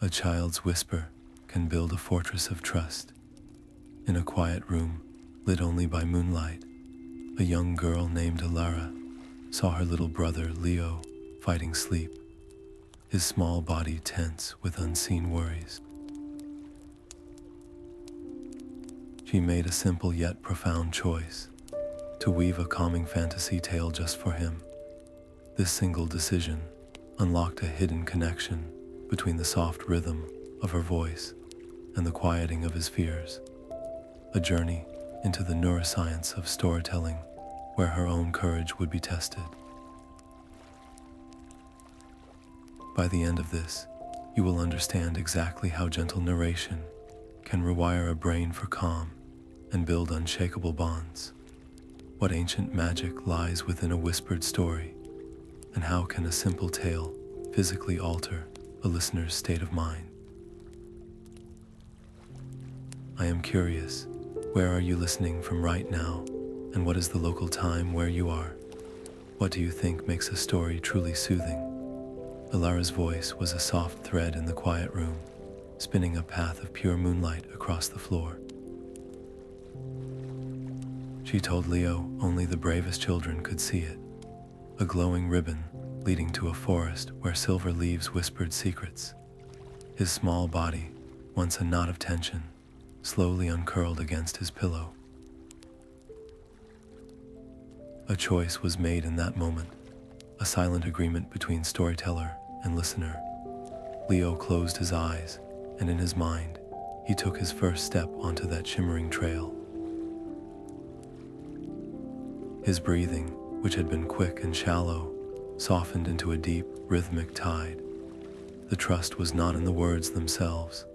A child's whisper can build a fortress of trust. In a quiet room, lit only by moonlight, a young girl named Elara saw her little brother Leo fighting sleep, his small body tense with unseen worries. She made a simple yet profound choice, to weave a calming fantasy tale just for him. This single decision unlocked a hidden connection between the soft rhythm of her voice and the quieting of his fears, a journey into the neuroscience of storytelling where her own courage would be tested. By the end of this, you will understand exactly how gentle narration can rewire a brain for calm and build unshakable bonds. What ancient magic lies within a whispered story, and how can a simple tale physically alter a listener's state of mind? I am curious, where are you listening from right now, and what is the local time where you are? What do you think makes a story truly soothing? Elara's voice was a soft thread in the quiet room, spinning a path of pure moonlight across the floor. She told Leo only the bravest children could see it, a glowing ribbon leading to a forest where silver leaves whispered secrets. His small body, once a knot of tension, slowly uncurled against his pillow. A choice was made in that moment, a silent agreement between storyteller and listener. Leo closed his eyes, and in his mind, he took his first step onto that shimmering trail. His breathing, which had been quick and shallow, softened into a deep, rhythmic tide. The trust was not in the words themselves,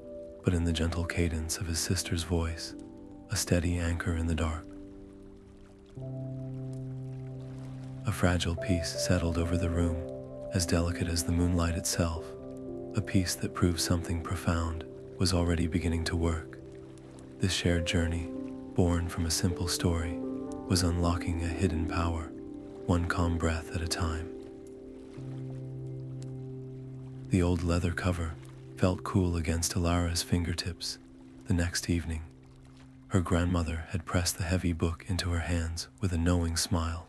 but in the gentle cadence of his sister's voice, a steady anchor in the dark. A fragile peace settled over the room, as delicate as the moonlight itself, a peace that proved something profound was already beginning to work. This shared journey, born from a simple story, was unlocking a hidden power, one calm breath at a time. The old leather cover felt cool against Elara's fingertips. The next evening, her grandmother had pressed the heavy book into her hands with a knowing smile.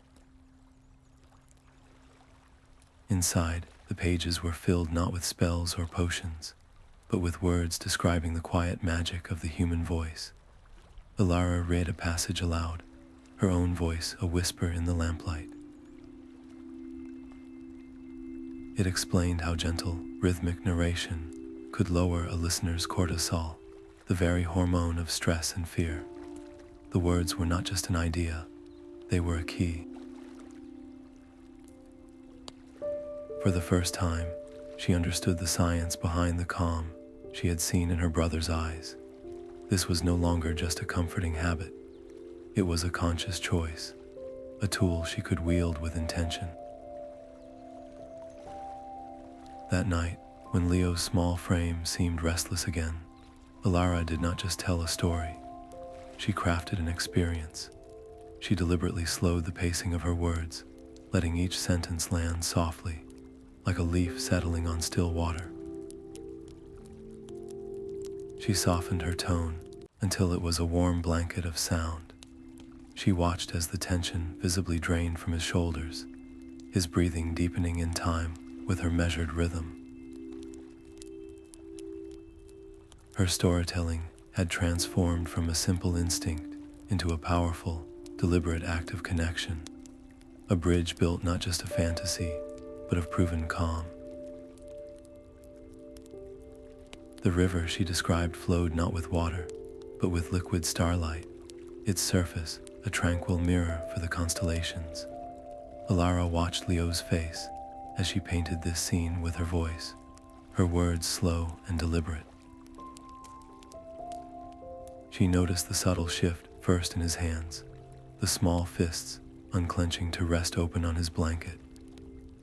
Inside, the pages were filled not with spells or potions, but with words describing the quiet magic of the human voice. Elara read a passage aloud, her own voice a whisper in the lamplight. It explained how gentle, rhythmic narration could lower a listener's cortisol, the very hormone of stress and fear. The words were not just an idea, they were a key. For the first time, she understood the science behind the calm she had seen in her brother's eyes. This was no longer just a comforting habit. It was a conscious choice, a tool she could wield with intention. That night, when Leo's small frame seemed restless again, Elara did not just tell a story. She crafted an experience. She deliberately slowed the pacing of her words, letting each sentence land softly, like a leaf settling on still water. She softened her tone until it was a warm blanket of sound. She watched as the tension visibly drained from his shoulders, his breathing deepening in time with her measured rhythm. Her storytelling had transformed from a simple instinct into a powerful, deliberate act of connection, a bridge built not just of fantasy, but of proven calm. The river she described flowed not with water, but with liquid starlight, its surface a tranquil mirror for the constellations. Elara watched Leo's face as she painted this scene with her voice, her words slow and deliberate. She noticed the subtle shift first in his hands, the small fists unclenching to rest open on his blanket.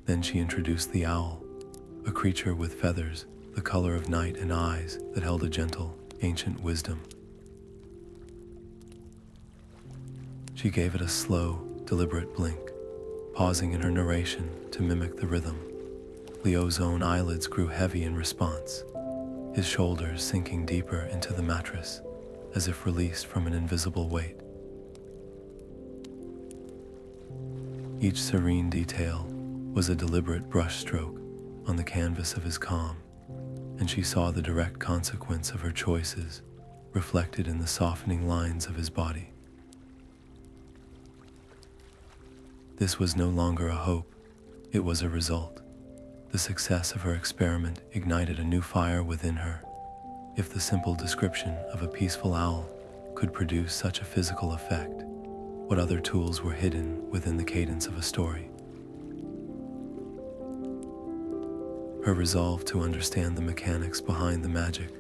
Then she introduced the owl, a creature with feathers, the color of night and eyes that held a gentle, ancient wisdom. She gave it a slow, deliberate blink, pausing in her narration to mimic the rhythm. Leo's own eyelids grew heavy in response. his shoulders sinking deeper into the mattress, as if released from an invisible weight. Each serene detail was a deliberate brushstroke on the canvas of his calm, and she saw the direct consequence of her choices reflected in the softening lines of his body. This was no longer a hope, it was a result. The success of her experiment ignited a new fire within her. If the simple description of a peaceful owl could produce such a physical effect, what other tools were hidden within the cadence of a story? Her resolve to understand the mechanics behind the magic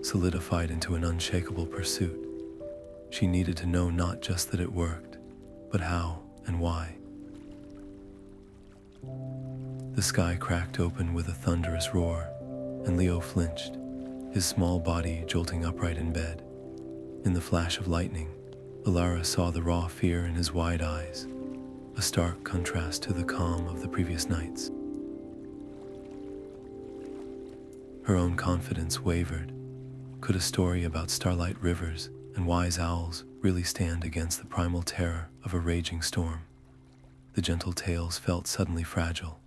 solidified into an unshakable pursuit. She needed to know not just that it worked, but how and why. The sky cracked open with a thunderous roar, and Leo flinched, his small body jolting upright in bed. In the flash of lightning, Elara saw the raw fear in his wide eyes, a stark contrast to the calm of the previous nights. Her own confidence wavered. Could a story about starlight rivers and wise owls really stand against the primal terror of a raging storm? The gentle tales felt suddenly fragile,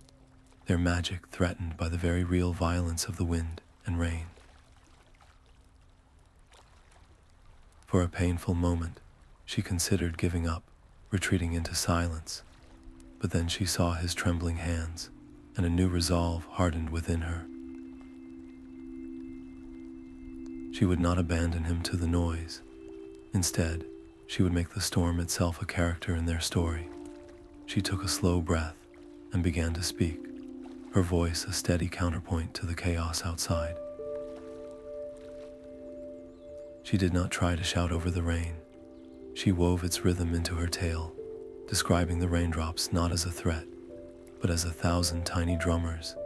their magic threatened by the very real violence of the wind and rain. For a painful moment, she considered giving up, retreating into silence, but then she saw his trembling hands, and a new resolve hardened within her. She would not abandon him to the noise. Instead, she would make the storm itself a character in their story. She took a slow breath and began to speak, her voice a steady counterpoint to the chaos outside. She did not try to shout over the rain. She wove its rhythm into her tale, describing the raindrops not as a threat, but as 1,000 tiny drummers,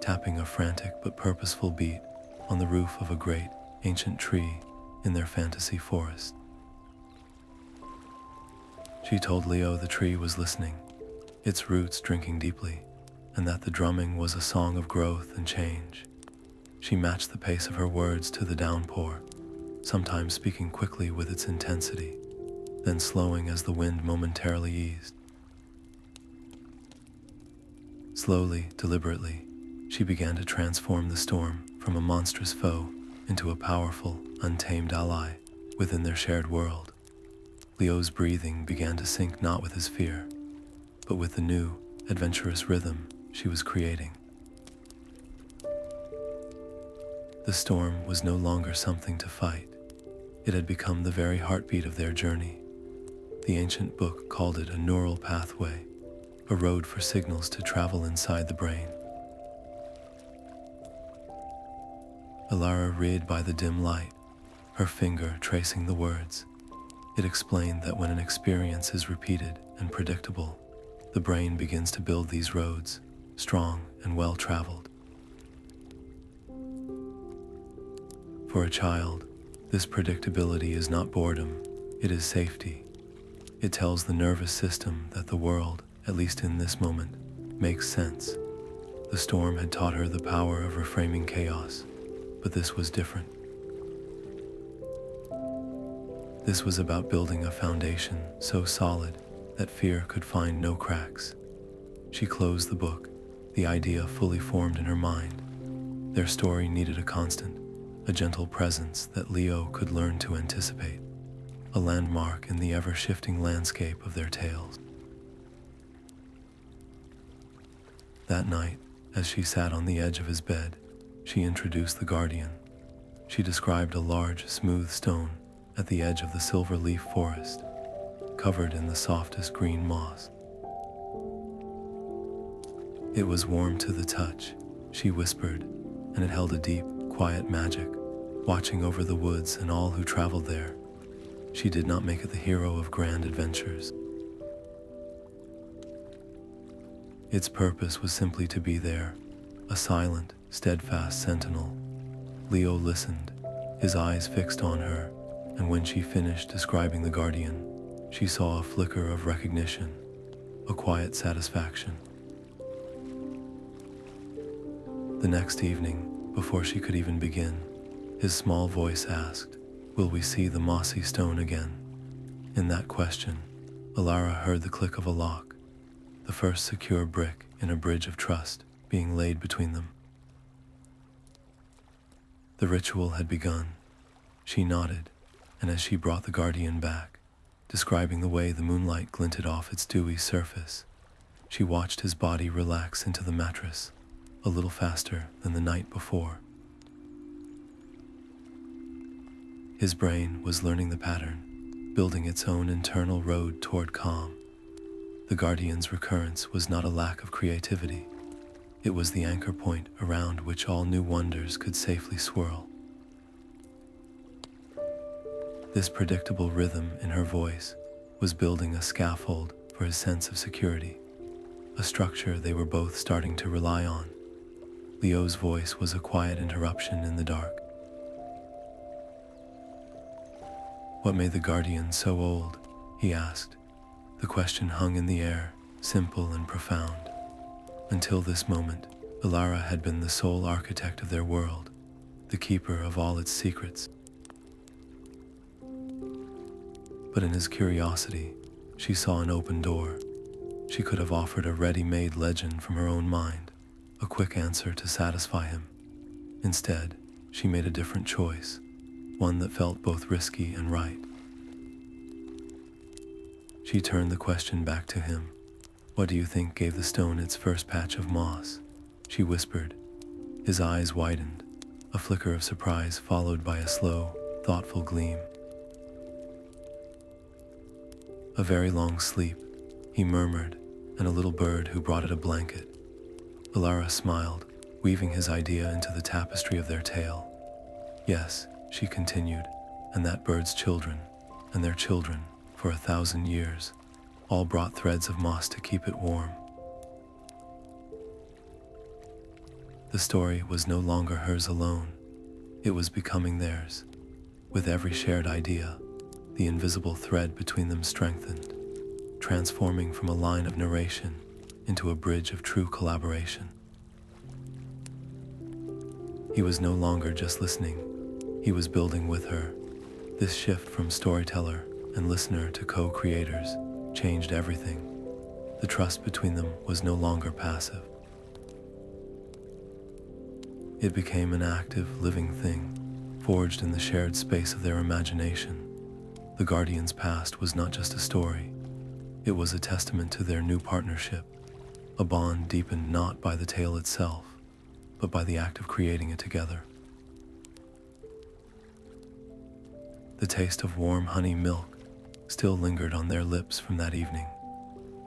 tapping a frantic but purposeful beat on the roof of a great, ancient tree in their fantasy forest. She told Leo the tree was listening, its roots drinking deeply, and that the drumming was a song of growth and change. She matched the pace of her words to the downpour, sometimes speaking quickly with its intensity, then slowing as the wind momentarily eased. Slowly, deliberately, she began to transform the storm from a monstrous foe into a powerful, untamed ally within their shared world. Leo's breathing began to sync not with his fear, but with the new, adventurous rhythm she was creating. The storm was no longer something to fight. It had become the very heartbeat of their journey. The ancient book called it a neural pathway, a road for signals to travel inside the brain. Elara read by the dim light, her finger tracing the words. It explained that when an experience is repeated and predictable, the brain begins to build these roads, strong and well-traveled. For a child, this predictability is not boredom, it is safety. It tells the nervous system that the world, at least in this moment, makes sense. The storm had taught her the power of reframing chaos, but this was different. This was about building a foundation so solid that fear could find no cracks. She closed the book, the idea fully formed in her mind. Their story needed a constant, a gentle presence that Leo could learn to anticipate, a landmark in the ever-shifting landscape of their tales. That night, as she sat on the edge of his bed, she introduced the guardian. She described a large, smooth stone at the edge of the silver leaf forest, covered in the softest green moss. It was warm to the touch, she whispered, and it held a deep, quiet magic, watching over the woods and all who traveled there. She did not make it the hero of grand adventures. Its purpose was simply to be there, a silent, steadfast sentinel. Leo listened, his eyes fixed on her, and when she finished describing the guardian, she saw a flicker of recognition, a quiet satisfaction. The next evening, before she could even begin, His small voice asked, "Will we see the mossy stone again?" In that question, Elara heard the click of a lock, the first secure brick in a bridge of trust being laid between them. The ritual had begun. She nodded, and as she brought the guardian back, describing the way the moonlight glinted off its dewy surface, she watched his body relax into the mattress, a little faster than the night before. His brain was learning the pattern, building its own internal road toward calm. The guardian's recurrence was not a lack of creativity. It was the anchor point around which all new wonders could safely swirl. This predictable rhythm in her voice was building a scaffold for his sense of security, a structure they were both starting to rely on. Leo's voice was a quiet interruption in the dark. "What made the guardian so old?" he asked. The question hung in the air, simple and profound. Until this moment, Elara had been the sole architect of their world, the keeper of all its secrets. But in his curiosity, she saw an open door. She could have offered a ready-made legend from her own mind, a quick answer to satisfy him. Instead, she made a different choice, one that felt both risky and right. She turned the question back to him. "What do you think gave the stone its first patch of moss?" she whispered. His eyes widened, a flicker of surprise followed by a slow, thoughtful gleam. "A very long sleep," he murmured, "and a little bird who brought it a blanket." Elara smiled, weaving his idea into the tapestry of their tale. "Yes," she continued, "and that bird's children, and their children, for 1,000 years, all brought threads of moss to keep it warm." The story was no longer hers alone. It was becoming theirs. With every shared idea, the invisible thread between them strengthened, transforming from a line of narration into a bridge of true collaboration. He was no longer just listening. He was building with her. This shift from storyteller and listener to co-creators changed everything. The trust between them was no longer passive. It became an active, living thing, forged in the shared space of their imagination. The Guardian's past was not just a story. It was a testament to their new partnership, a bond deepened not by the tale itself, but by the act of creating it together. The taste of warm honey milk still lingered on their lips from that evening.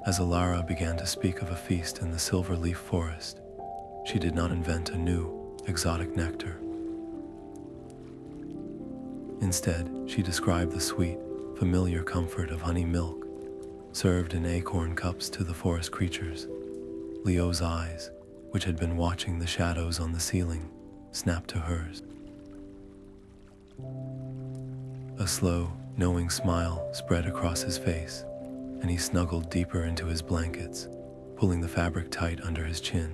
As Elara began to speak of a feast in the silver leaf forest, she did not invent a new, exotic nectar. Instead, she described the sweet, familiar comfort of honey milk, served in acorn cups to the forest creatures. Leo's eyes, which had been watching the shadows on the ceiling, snapped to hers. A slow, knowing smile spread across his face, and he snuggled deeper into his blankets, pulling the fabric tight under his chin.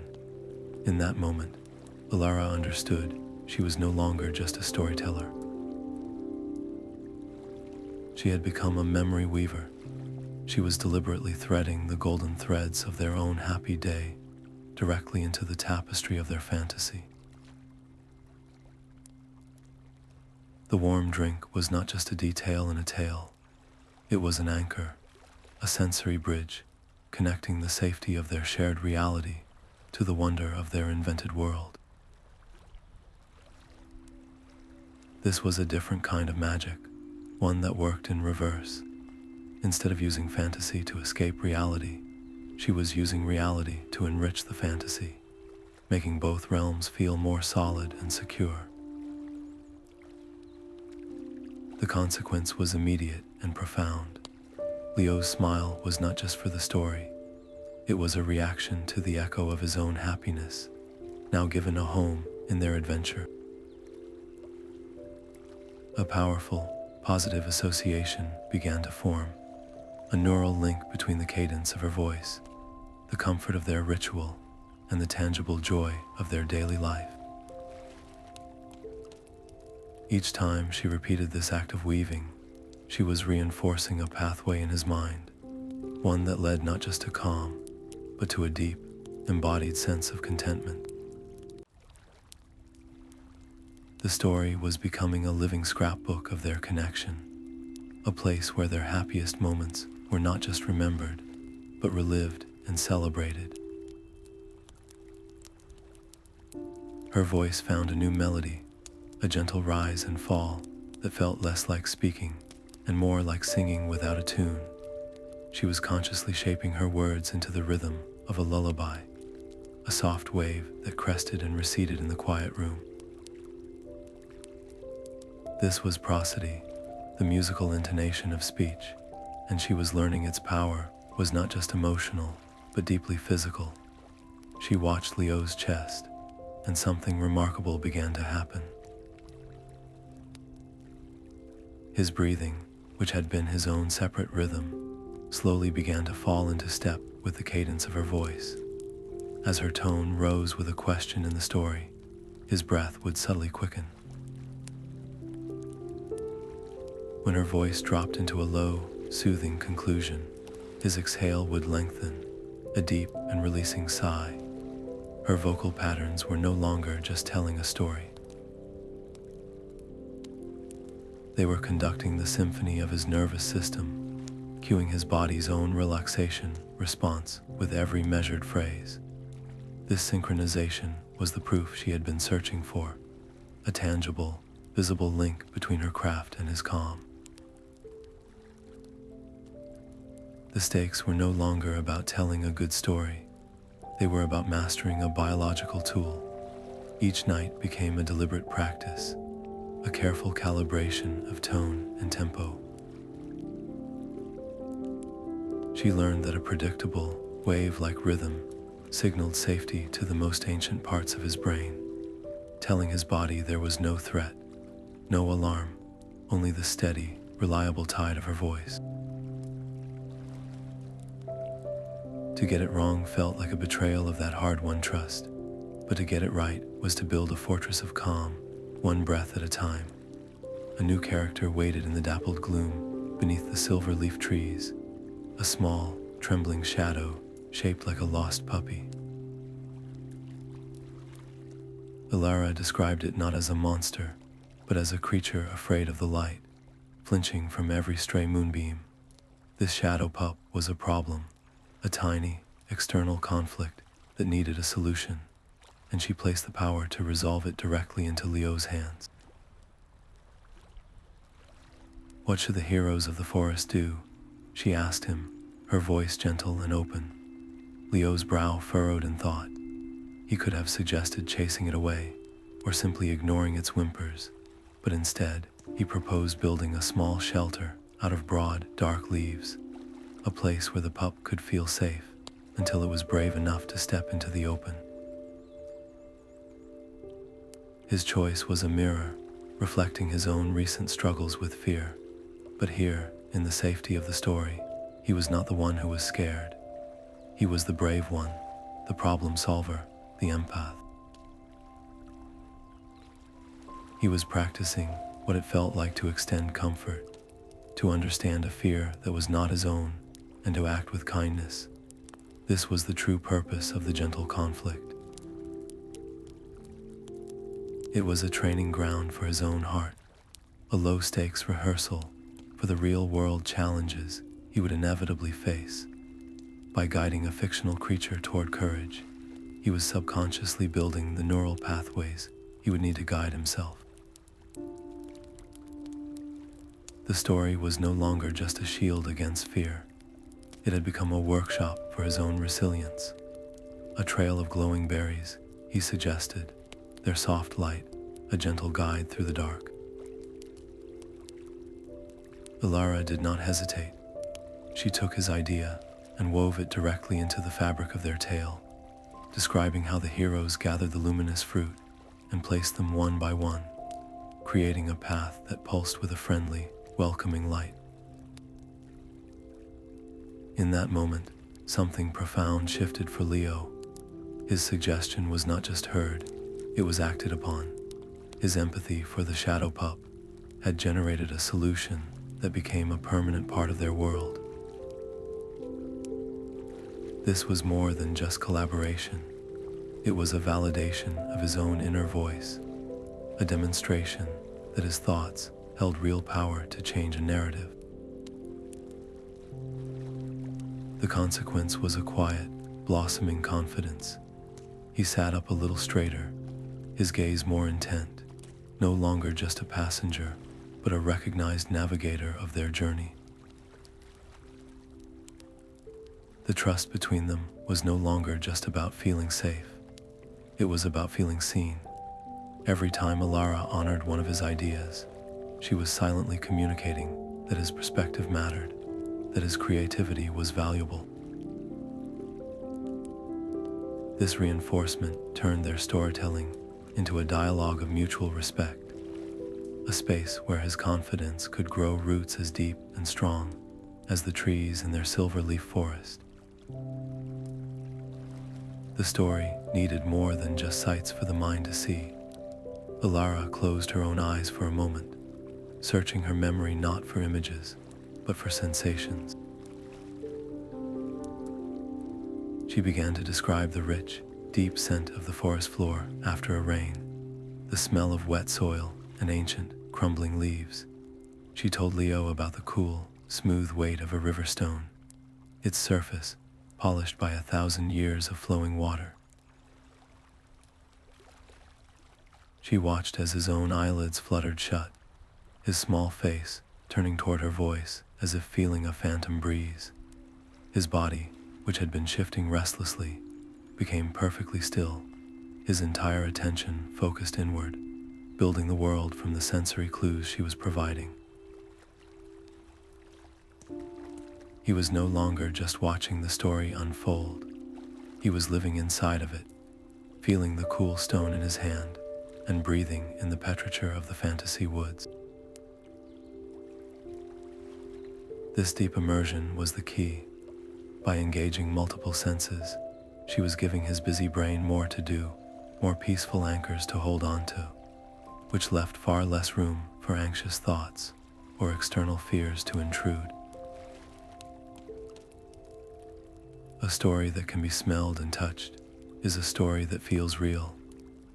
In that moment, Elara understood she was no longer just a storyteller. She had become a memory weaver. She was deliberately threading the golden threads of their own happy day directly into the tapestry of their fantasy. The warm drink was not just a detail in a tale. It was an anchor, a sensory bridge, connecting the safety of their shared reality to the wonder of their invented world. This was a different kind of magic, one that worked in reverse. Instead of using fantasy to escape reality, she was using reality to enrich the fantasy, making both realms feel more solid and secure. The consequence was immediate and profound. Leo's smile was not just for the story. It was a reaction to the echo of his own happiness, now given a home in their adventure. A powerful, positive association began to form, a neural link between the cadence of her voice, the comfort of their ritual, and the tangible joy of their daily life. Each time she repeated this act of weaving, she was reinforcing a pathway in his mind, one that led not just to calm, but to a deep, embodied sense of contentment. The story was becoming a living scrapbook of their connection, a place where their happiest moments were not just remembered, but relived and celebrated. Her voice found a new melody, a gentle rise and fall that felt less like speaking and more like singing without a tune. She was consciously shaping her words into the rhythm of a lullaby, a soft wave that crested and receded in the quiet room. This was prosody, the musical intonation of speech, and she was learning its power was not just emotional, but deeply physical. She watched Leo's chest, and something remarkable began to happen. His breathing, which had been his own separate rhythm, slowly began to fall into step with the cadence of her voice. As her tone rose with a question in the story, his breath would subtly quicken. When her voice dropped into a low, soothing conclusion, his exhale would lengthen, a deep and releasing sigh. Her vocal patterns were no longer just telling a story. They were conducting the symphony of his nervous system, cueing his body's own relaxation response with every measured phrase. This synchronization was the proof she had been searching for, a tangible, visible link between her craft and his calm. The stakes were no longer about telling a good story. They were about mastering a biological tool. Each night became a deliberate practice, a careful calibration of tone and tempo. She learned that a predictable, wave-like rhythm signaled safety to the most ancient parts of his brain, telling his body there was no threat, no alarm, only the steady, reliable tide of her voice. To get it wrong felt like a betrayal of that hard-won trust, but to get it right was to build a fortress of calm, one breath at a time. A new character waited in the dappled gloom beneath the silver leaf trees, a small, trembling shadow shaped like a lost puppy. Elara described it not as a monster, but as a creature afraid of the light, flinching from every stray moonbeam. This shadow pup was a problem, a tiny, external conflict that needed a solution, and she placed the power to resolve it directly into Leo's hands. "What should the heroes of the forest do?" she asked him, her voice gentle and open. Leo's brow furrowed in thought. He could have suggested chasing it away, or simply ignoring its whimpers, but instead, he proposed building a small shelter out of broad, dark leaves, a place where the pup could feel safe until it was brave enough to step into the open. His choice was a mirror, reflecting his own recent struggles with fear. But here, in the safety of the story, he was not the one who was scared. He was the brave one, the problem solver, the empath. He was practicing what it felt like to extend comfort, to understand a fear that was not his own, and to act with kindness. This was the true purpose of the gentle conflict. It was a training ground for his own heart, a low-stakes rehearsal for the real-world challenges he would inevitably face. By guiding a fictional creature toward courage, he was subconsciously building the neural pathways he would need to guide himself. The story was no longer just a shield against fear. It had become a workshop for his own resilience. A trail of glowing berries, he suggested, their soft light, a gentle guide through the dark. Elara did not hesitate. She took his idea and wove it directly into the fabric of their tale, describing how the heroes gathered the luminous fruit and placed them one by one, creating a path that pulsed with a friendly, welcoming light. In that moment, something profound shifted for Leo. His suggestion was not just heard, it was acted upon. His empathy for the shadow pup had generated a solution that became a permanent part of their world. This was more than just collaboration. It was a validation of his own inner voice, a demonstration that his thoughts held real power to change a narrative. The consequence was a quiet, blossoming confidence. He sat up a little straighter, his gaze more intent, no longer just a passenger, but a recognized navigator of their journey. The trust between them was no longer just about feeling safe. It was about feeling seen. Every time Elara honored one of his ideas, she was silently communicating that his perspective mattered, that his creativity was valuable. This reinforcement turned their storytelling into a dialogue of mutual respect, a space where his confidence could grow roots as deep and strong as the trees in their silver leaf forest. The story needed more than just sights for the mind to see. Elara closed her own eyes for a moment, searching her memory not for images, but for sensations. She began to describe the rich, deep scent of the forest floor after a rain, the smell of wet soil and ancient, crumbling leaves. She told Leo about the cool, smooth weight of a river stone, its surface polished by 1,000 years of flowing water. She watched as his own eyelids fluttered shut, his small face turning toward her voice as if feeling a phantom breeze. His body, which had been shifting restlessly, became perfectly still, his entire attention focused inward, building the world from the sensory clues she was providing. He was no longer just watching the story unfold. He was living inside of it, feeling the cool stone in his hand and breathing in the petrichor of the fantasy woods. This deep immersion was the key. By engaging multiple senses, she was giving his busy brain more to do, more peaceful anchors to hold on to, which left far less room for anxious thoughts or external fears to intrude. A story that can be smelled and touched is a story that feels real,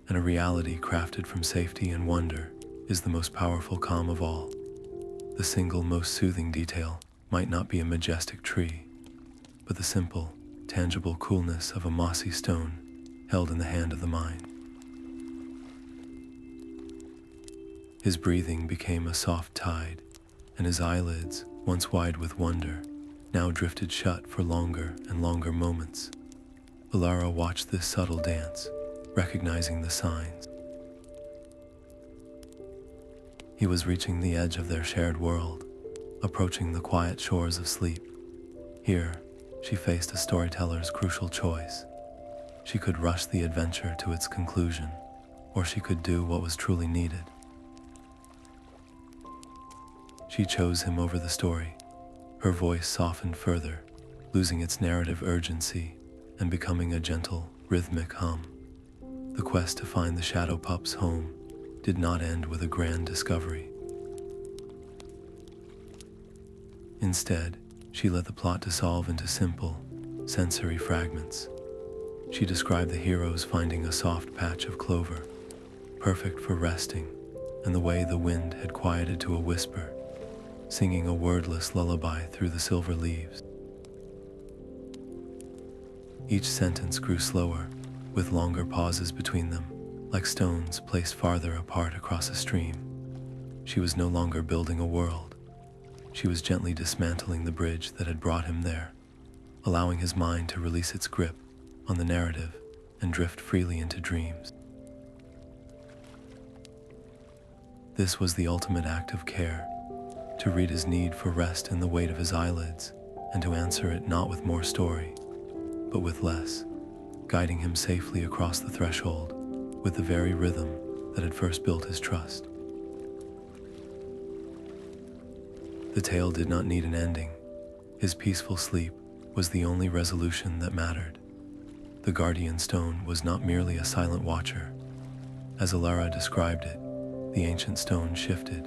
and a reality crafted from safety and wonder is the most powerful calm of all. The single most soothing detail might not be a majestic tree, but the simple, tangible coolness of a mossy stone held in the hand of the mind. His breathing became a soft tide, and his eyelids, once wide with wonder, now drifted shut for longer and longer moments. Elara watched this subtle dance, recognizing the signs. He was reaching the edge of their shared world, approaching the quiet shores of sleep. Here, she faced a storyteller's crucial choice. She could rush the adventure to its conclusion, or she could do what was truly needed. She chose him over the story. Her voice softened further, losing its narrative urgency and becoming a gentle, rhythmic hum. The quest to find the shadow pup's home did not end with a grand discovery. Instead, she let the plot dissolve into simple, sensory fragments. She described the heroes finding a soft patch of clover, perfect for resting, and the way the wind had quieted to a whisper, singing a wordless lullaby through the silver leaves. Each sentence grew slower, with longer pauses between them, like stones placed farther apart across a stream. She was no longer building a world. She was gently dismantling the bridge that had brought him there, allowing his mind to release its grip on the narrative and drift freely into dreams. This was the ultimate act of care, to read his need for rest in the weight of his eyelids, and to answer it not with more story, but with less, guiding him safely across the threshold with the very rhythm that had first built his trust. The tale did not need an ending. His peaceful sleep was the only resolution that mattered. The guardian stone was not merely a silent watcher. As Elara described it, The ancient stone shifted,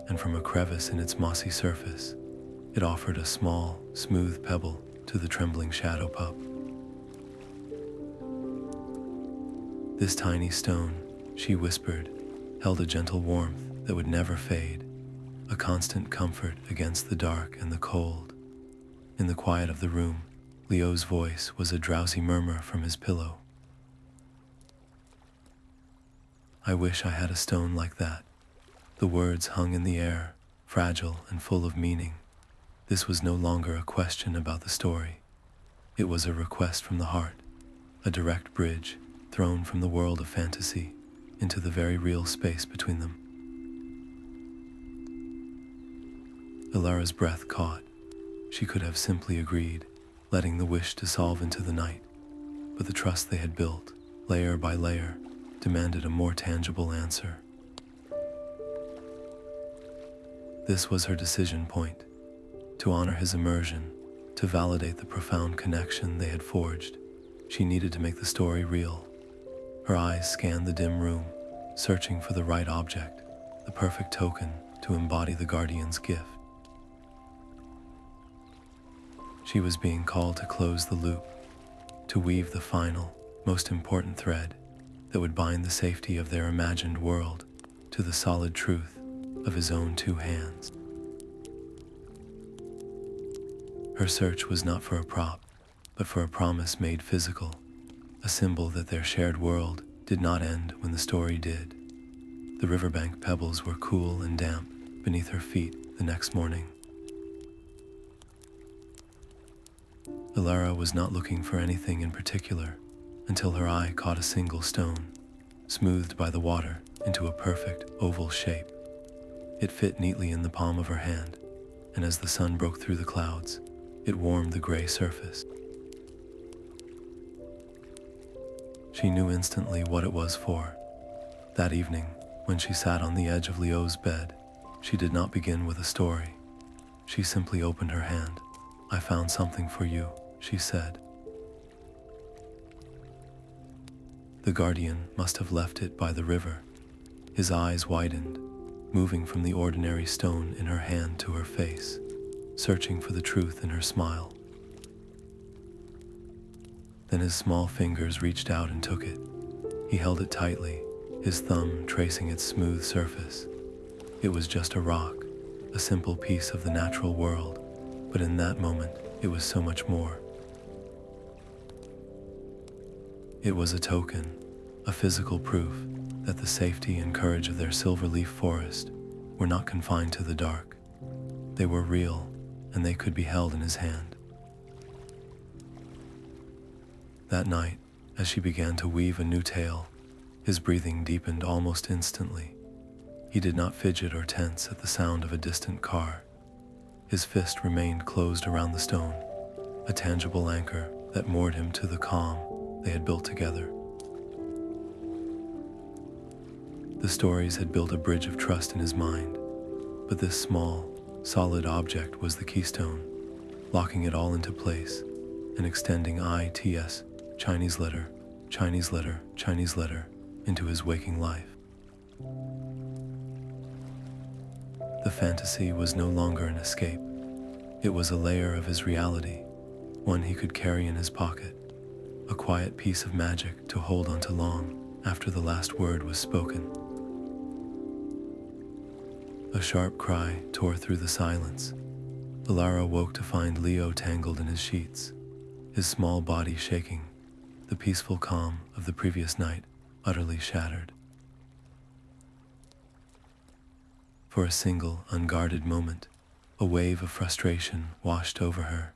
and from a crevice in its mossy surface, it offered a small, smooth pebble to the trembling shadow pup. This tiny stone, she whispered, held a gentle warmth that would never fade, a constant comfort against the dark and the cold. In the quiet of the room, Leo's voice was a drowsy murmur from his pillow. "I wish I had a stone like that." The words hung in the air, fragile and full of meaning. This was no longer a question about the story. It was a request from the heart, a direct bridge thrown from the world of fantasy into the very real space between them. Elara's breath caught. She could have simply agreed, letting the wish dissolve into the night, but the trust they had built, layer by layer, demanded a more tangible answer. This was her decision point, to honor his immersion, to validate the profound connection they had forged. She needed to make the story real. Her eyes scanned the dim room, searching for the right object, the perfect token to embody the guardian's gift. She was being called to close the loop, to weave the final, most important thread that would bind the safety of their imagined world to the solid truth of his own two hands. Her search was not for a prop, but for a promise made physical, a symbol that their shared world did not end when the story did. The riverbank pebbles were cool and damp beneath her feet the next morning. Elara was not looking for anything in particular until her eye caught a single stone, smoothed by the water into a perfect oval shape. It fit neatly in the palm of her hand, and as the sun broke through the clouds, it warmed the gray surface. She knew instantly what it was for. That evening, when she sat on the edge of Leo's bed, she did not begin with a story. She simply opened her hand. "I found something for you," she said. The guardian must have left it by the river. His eyes widened, moving from the ordinary stone in her hand to her face, searching for the truth in her smile. Then his small fingers reached out and took it. He held it tightly, his thumb tracing its smooth surface. It was just a rock, a simple piece of the natural world, but in that moment, it was so much more. It was a token, a physical proof that the safety and courage of their silverleaf forest were not confined to the dark. They were real, and they could be held in his hand. That night, as she began to weave a new tale, his breathing deepened almost instantly. He did not fidget or tense at the sound of a distant car. His fist remained closed around the stone, a tangible anchor that moored him to the calm they had built together. The stories had built a bridge of trust in his mind, but this small, solid object was the keystone, locking it all into place and extending ITS, Chinese letter, Chinese letter, Chinese letter, into his waking life. The fantasy was no longer an escape. It was a layer of his reality, one he could carry in his pocket, a quiet piece of magic to hold onto long after the last word was spoken. A sharp cry tore through the silence. Elara woke to find Leo tangled in his sheets, his small body shaking, the peaceful calm of the previous night utterly shattered. For a single, unguarded moment, a wave of frustration washed over her.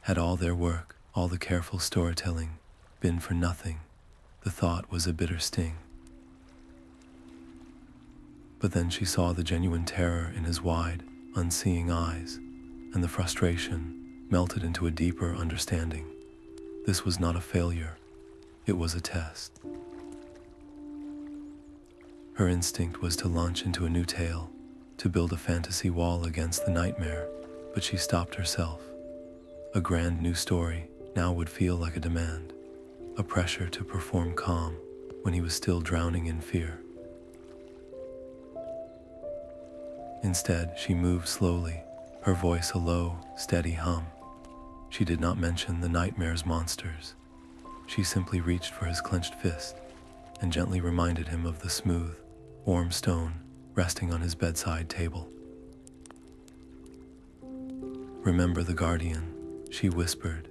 Had all their work, all the careful storytelling, been for nothing? The thought was a bitter sting. But then she saw the genuine terror in his wide, unseeing eyes, and the frustration melted into a deeper understanding. This was not a failure. It was a test. Her instinct was to launch into a new tale, to build a fantasy wall against the nightmare, but she stopped herself. A grand new story now would feel like a demand, a pressure to perform calm when he was still drowning in fear. Instead, she moved slowly, her voice a low, steady hum. She did not mention the nightmare's monsters. She simply reached for his clenched fist and gently reminded him of the smooth, warm stone resting on his bedside table. "Remember the guardian," she whispered.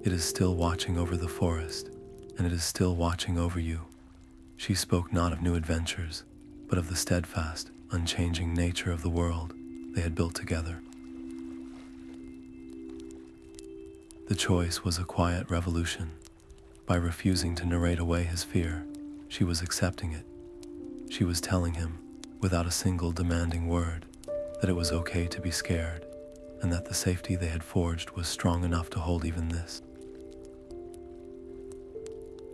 "It is still watching over the forest, and it is still watching over you." She spoke not of new adventures, but of the steadfast, unchanging nature of the world they had built together. The choice was a quiet revolution. By refusing to narrate away his fear, she was accepting it. She was telling him, without a single demanding word, that it was okay to be scared, and that the safety they had forged was strong enough to hold even this.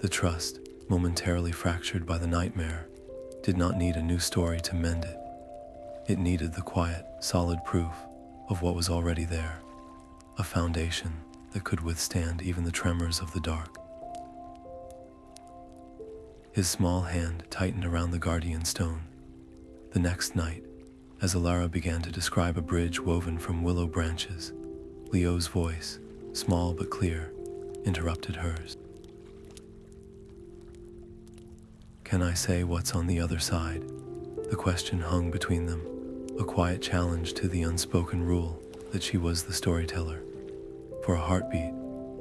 The trust, momentarily fractured by the nightmare, did not need a new story to mend it. It needed the quiet, solid proof of what was already there, a foundation that could withstand even the tremors of the dark. His small hand tightened around the guardian stone. The next night, as Elara began to describe a bridge woven from willow branches, Leo's voice, small but clear, interrupted hers. "Can I say what's on the other side?" The question hung between them, a quiet challenge to the unspoken rule that she was the storyteller. For a heartbeat,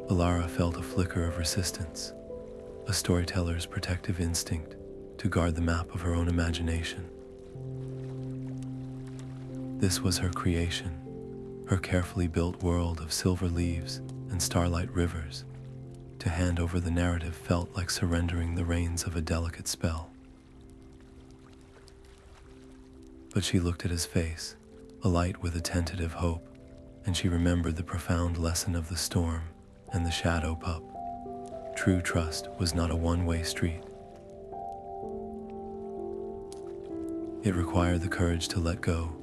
Elara felt a flicker of resistance, a storyteller's protective instinct to guard the map of her own imagination. This was her creation, her carefully built world of silver leaves and starlight rivers. To hand over the narrative felt like surrendering the reins of a delicate spell. But she looked at his face, alight with a tentative hope, and she remembered the profound lesson of the storm and the shadow pup. True trust was not a one-way street. It required the courage to let go.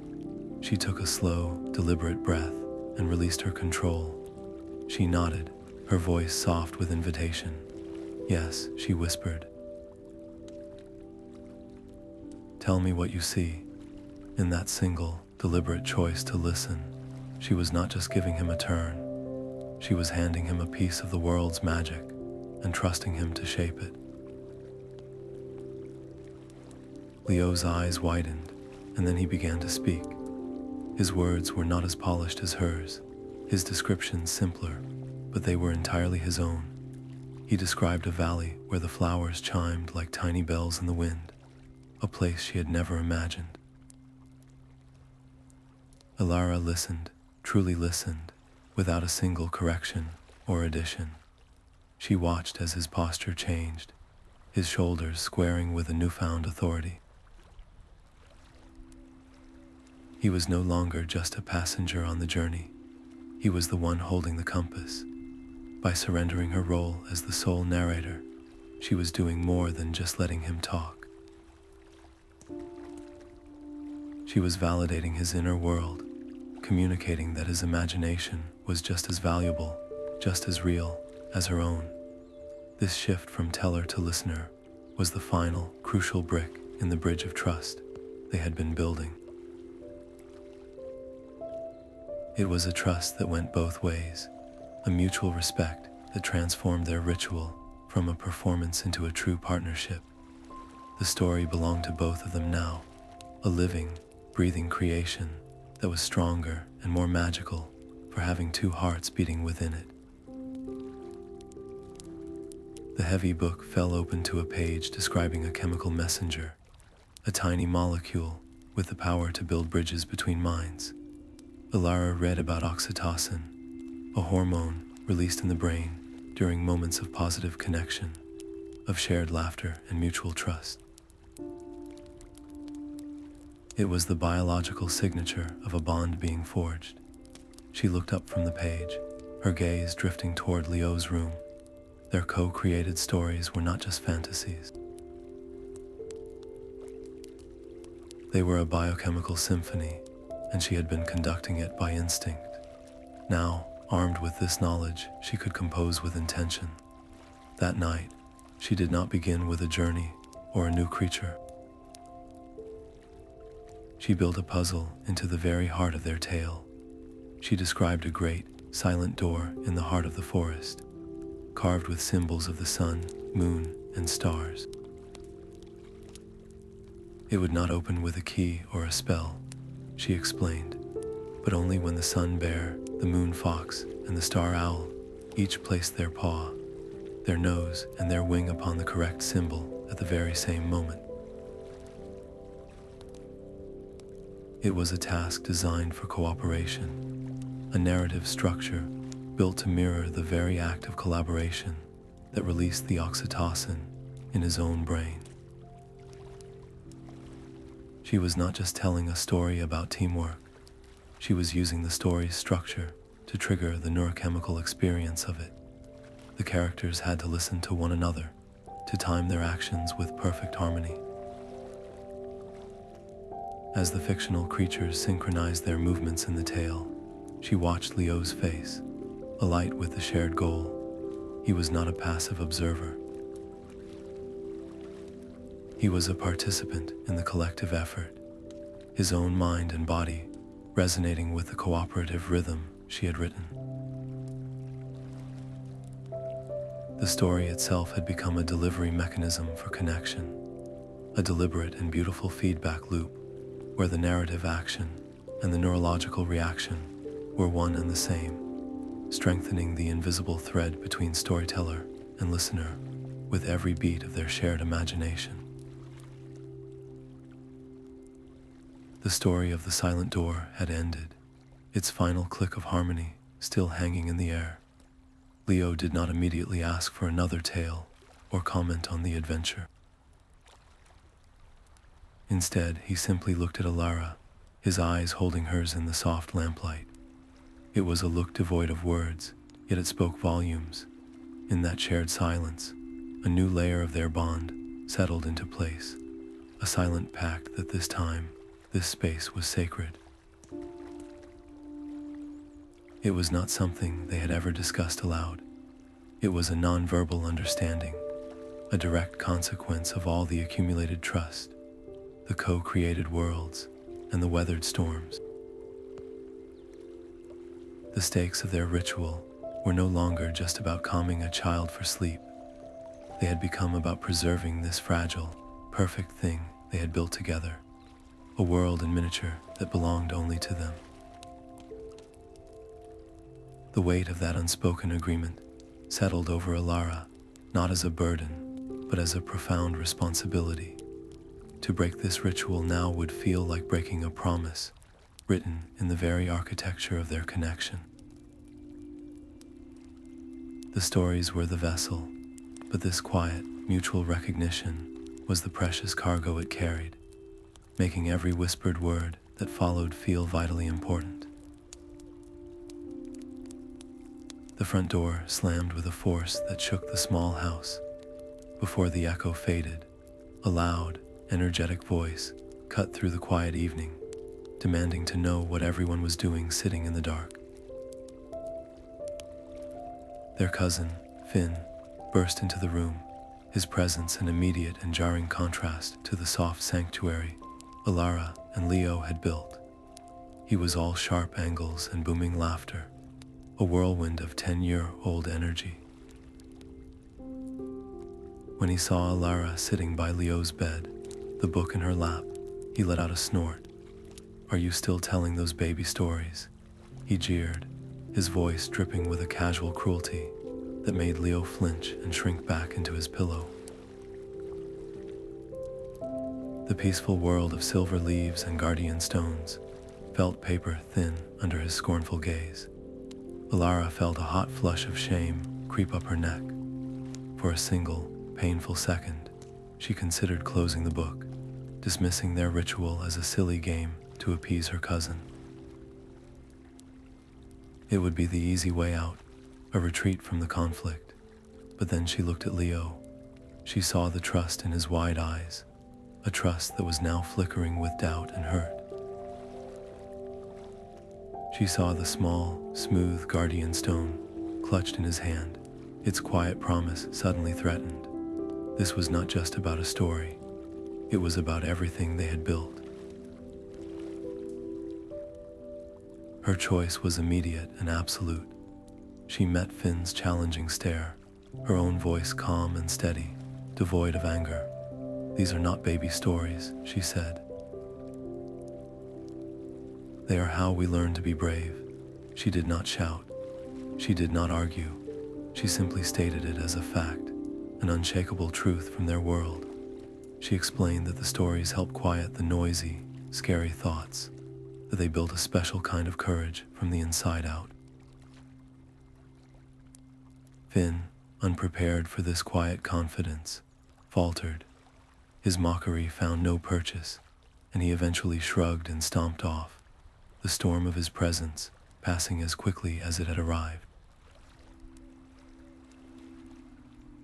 She took a slow, deliberate breath and released her control. She nodded, her voice soft with invitation. "Yes," she whispered. "Tell me what you see." In that single, deliberate choice to listen, she was not just giving him a turn. She was handing him a piece of the world's magic and trusting him to shape it. Leo's eyes widened, and then he began to speak. His words were not as polished as hers, his descriptions simpler, but they were entirely his own. He described a valley where the flowers chimed like tiny bells in the wind, a place she had never imagined. Elara listened, truly listened, without a single correction or addition. She watched as his posture changed, his shoulders squaring with a newfound authority. He was no longer just a passenger on the journey. He was the one holding the compass. By surrendering her role as the sole narrator, she was doing more than just letting him talk. She was validating his inner world, communicating that his imagination was just as valuable, just as real as her own. This shift from teller to listener was the final, crucial brick in the bridge of trust they had been building. It was a trust that went both ways, a mutual respect that transformed their ritual from a performance into a true partnership. The story belonged to both of them now, a living, breathing creation that was stronger and more magical for having two hearts beating within it. The heavy book fell open to a page describing a chemical messenger, a tiny molecule with the power to build bridges between minds. Elara read about oxytocin, a hormone released in the brain during moments of positive connection, of shared laughter and mutual trust. It was the biological signature of a bond being forged. She looked up from the page, her gaze drifting toward Leo's room. Their co-created stories were not just fantasies. They were a biochemical symphony, and she had been conducting it by instinct. Now, armed with this knowledge, she could compose with intention. That night, she did not begin with a journey or a new creature. She built a puzzle into the very heart of their tale. She described a great, silent door in the heart of the forest, carved with symbols of the sun, moon, and stars. It would not open with a key or a spell, she explained, but only when the sun bear, the moon fox, and the star owl each placed their paw, their nose, and their wing upon the correct symbol at the very same moment. It was a task designed for cooperation, a narrative structure built to mirror the very act of collaboration that released the oxytocin in his own brain. She was not just telling a story about teamwork. She was using the story's structure to trigger the neurochemical experience of it. The characters had to listen to one another, to time their actions with perfect harmony. As the fictional creatures synchronized their movements in the tale, she watched Leo's face, alight with the shared goal. He was not a passive observer. He was a participant in the collective effort, his own mind and body resonating with the cooperative rhythm she had written. The story itself had become a delivery mechanism for connection, a deliberate and beautiful feedback loop where the narrative action and the neurological reaction were one and the same, strengthening the invisible thread between storyteller and listener with every beat of their shared imagination. The story of the silent door had ended, its final click of harmony still hanging in the air. Leo did not immediately ask for another tale or comment on the adventure. Instead, he simply looked at Elara, his eyes holding hers in the soft lamplight. It was a look devoid of words, yet it spoke volumes. In that shared silence, a new layer of their bond settled into place, a silent pact that this time, this space was sacred. It was not something they had ever discussed aloud. It was a non-verbal understanding, a direct consequence of all the accumulated trust, the co-created worlds, and the weathered storms. The stakes of their ritual were no longer just about calming a child for sleep. They had become about preserving this fragile, perfect thing they had built together, a world in miniature that belonged only to them. The weight of that unspoken agreement settled over Elara, not as a burden, but as a profound responsibility. To break this ritual now would feel like breaking a promise, written in the very architecture of their connection. The stories were the vessel, but this quiet, mutual recognition was the precious cargo it carried, making every whispered word that followed feel vitally important. The front door slammed with a force that shook the small house. Before the echo faded, a loud, energetic voice cut through the quiet evening, demanding to know what everyone was doing sitting in the dark. Their cousin, Finn, burst into the room, his presence an immediate and jarring contrast to the soft sanctuary Elara and Leo had built. He was all sharp angles and booming laughter, a whirlwind of 10-year-old energy. When he saw Elara sitting by Leo's bed, the book in her lap, he let out a snort. "Are you still telling those baby stories?" He jeered, his voice dripping with a casual cruelty that made Leo flinch and shrink back into his pillow. The peaceful world of silver leaves and guardian stones felt paper thin under his scornful gaze. Elara felt a hot flush of shame creep up her neck. For a single, painful second, she considered closing the book, dismissing their ritual as a silly game to appease her cousin. It would be the easy way out, a retreat from the conflict. But then she looked at Leo. She saw the trust in his wide eyes, a trust that was now flickering with doubt and hurt. She saw the small, smooth guardian stone clutched in his hand, its quiet promise suddenly threatened. This was not just about a story. It was about everything they had built. Her choice was immediate and absolute. She met Finn's challenging stare, her own voice calm and steady, devoid of anger. "These are not baby stories," she said. "They are how we learn to be brave." She did not shout. She did not argue. She simply stated it as a fact, an unshakable truth from their world. She explained that the stories help quiet the noisy, scary thoughts, that they built a special kind of courage from the inside out. Finn, unprepared for this quiet confidence, faltered. His mockery found no purchase, and he eventually shrugged and stomped off, the storm of his presence passing as quickly as it had arrived.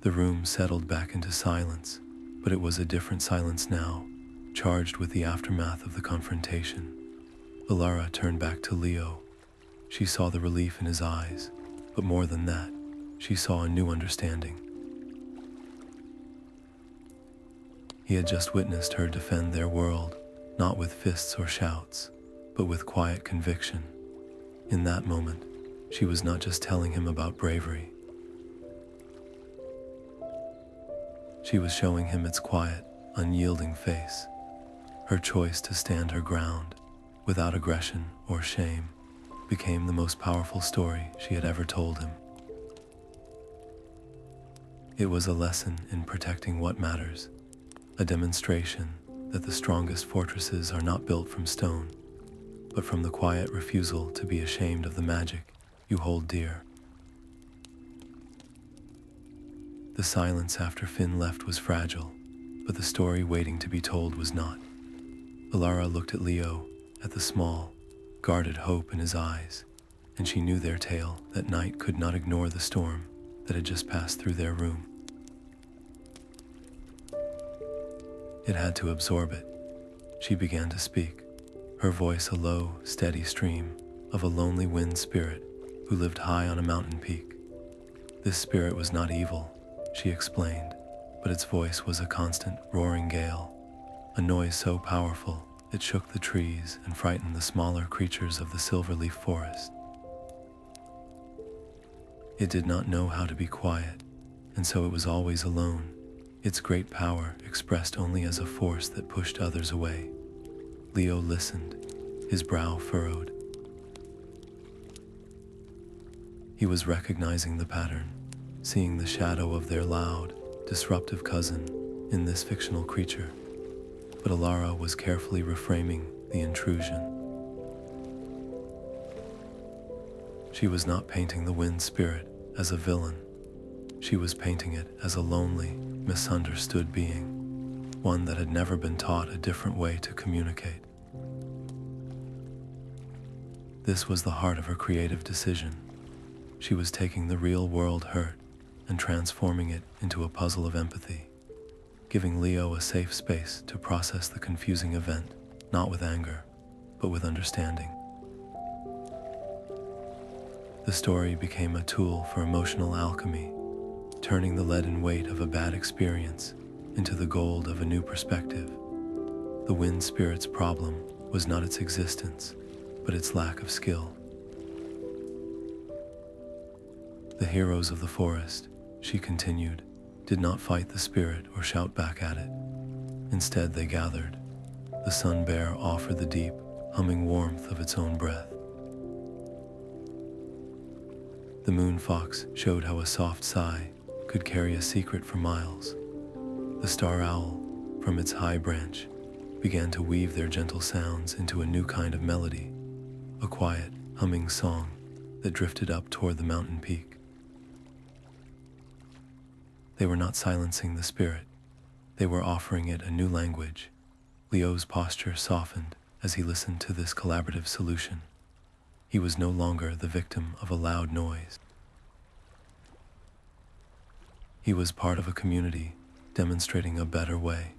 The room settled back into silence, but it was a different silence now, charged with the aftermath of the confrontation. Elara turned back to Leo. She saw the relief in his eyes, but more than that, she saw a new understanding. He had just witnessed her defend their world, not with fists or shouts, but with quiet conviction. In that moment, she was not just telling him about bravery. She was showing him its quiet, unyielding face. Her choice to stand her ground, without aggression or shame, became the most powerful story she had ever told him. It was a lesson in protecting what matters, a demonstration that the strongest fortresses are not built from stone, but from the quiet refusal to be ashamed of the magic you hold dear. The silence after Finn left was fragile, but the story waiting to be told was not. Elara looked at Leo, at the small, guarded hope in his eyes, and she knew their tale that night could not ignore the storm that had just passed through their room. It had to absorb it. She began to speak, her voice a low, steady stream of a lonely wind spirit who lived high on a mountain peak. This spirit was not evil, she explained, but its voice was a constant, roaring gale, a noise so powerful it shook the trees and frightened the smaller creatures of the silverleaf forest. It did not know how to be quiet, and so it was always alone, its great power expressed only as a force that pushed others away. Leo listened, his brow furrowed. He was recognizing the pattern, seeing the shadow of their loud, disruptive cousin in this fictional creature. But Elara was carefully reframing the intrusion. She was not painting the wind spirit as a villain. She was painting it as a lonely, misunderstood being, one that had never been taught a different way to communicate. This was the heart of her creative decision. She was taking the real world hurt and transforming it into a puzzle of empathy, giving Leo a safe space to process the confusing event, not with anger, but with understanding. The story became a tool for emotional alchemy, turning the leaden weight of a bad experience into the gold of a new perspective. The wind spirit's problem was not its existence, but its lack of skill. The heroes of the forest, she continued, did not fight the spirit or shout back at it. Instead, they gathered. The sun bear offered the deep, humming warmth of its own breath. The moon fox showed how a soft sigh could carry a secret for miles. The star owl, from its high branch, began to weave their gentle sounds into a new kind of melody, a quiet, humming song that drifted up toward the mountain peak. They were not silencing the spirit. They were offering it a new language. Leo's posture softened as he listened to this collaborative solution. He was no longer the victim of a loud noise. He was part of a community, demonstrating a better way.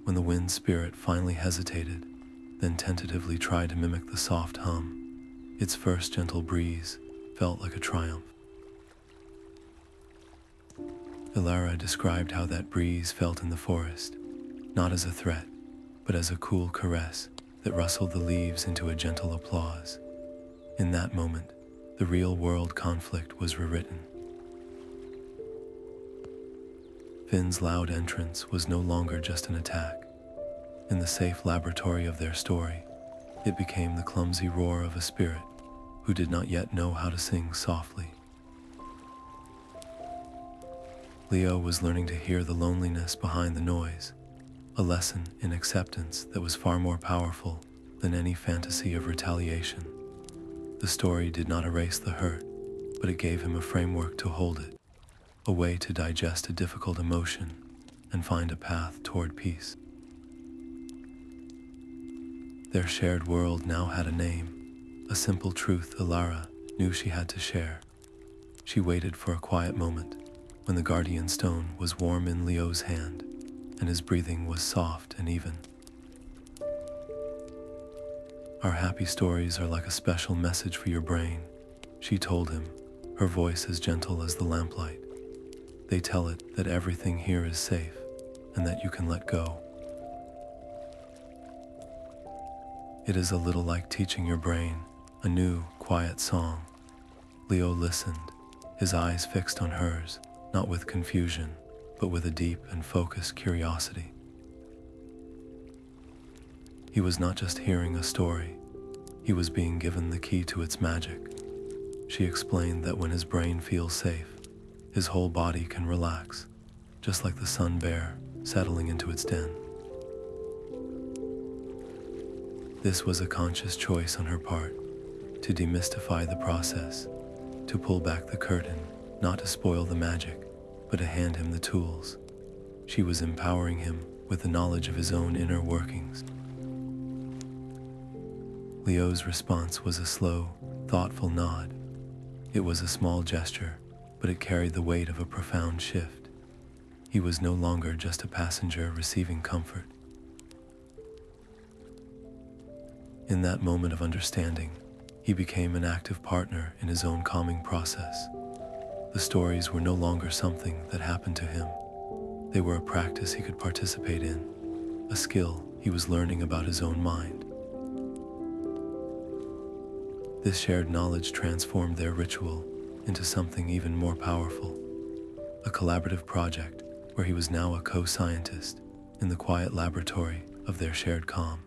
When the wind spirit finally hesitated, then tentatively tried to mimic the soft hum, its first gentle breeze felt like a triumph. Elara described how that breeze felt in the forest, not as a threat, but as a cool caress that rustled the leaves into a gentle applause. In that moment, the real-world conflict was rewritten. Finn's loud entrance was no longer just an attack. In the safe laboratory of their story, it became the clumsy roar of a spirit who did not yet know how to sing softly. Leo was learning to hear the loneliness behind the noise, a lesson in acceptance that was far more powerful than any fantasy of retaliation. The story did not erase the hurt, but it gave him a framework to hold it, a way to digest a difficult emotion and find a path toward peace. Their shared world now had a name, a simple truth Elara knew she had to share. She waited for a quiet moment when the guardian stone was warm in Leo's hand and his breathing was soft and even. Our happy stories are like a special message for your brain, she told him, her voice as gentle as the lamplight. They tell it that everything here is safe and that you can let go. It is a little like teaching your brain a new, quiet song. Leo listened, his eyes fixed on hers, not with confusion, but with a deep and focused curiosity. He was not just hearing a story, he was being given the key to its magic. She explained that when his brain feels safe, his whole body can relax, just like the sun bear settling into its den. This was a conscious choice on her part, to demystify the process, to pull back the curtain, not to spoil the magic, but to hand him the tools. She was empowering him with the knowledge of his own inner workings. Leo's response was a slow, thoughtful nod. It was a small gesture, but it carried the weight of a profound shift. He was no longer just a passenger receiving comfort. In that moment of understanding, he became an active partner in his own calming process. The stories were no longer something that happened to him. They were a practice he could participate in, a skill he was learning about his own mind. This shared knowledge transformed their ritual into something even more powerful, a collaborative project where he was now a co-scientist in the quiet laboratory of their shared calm,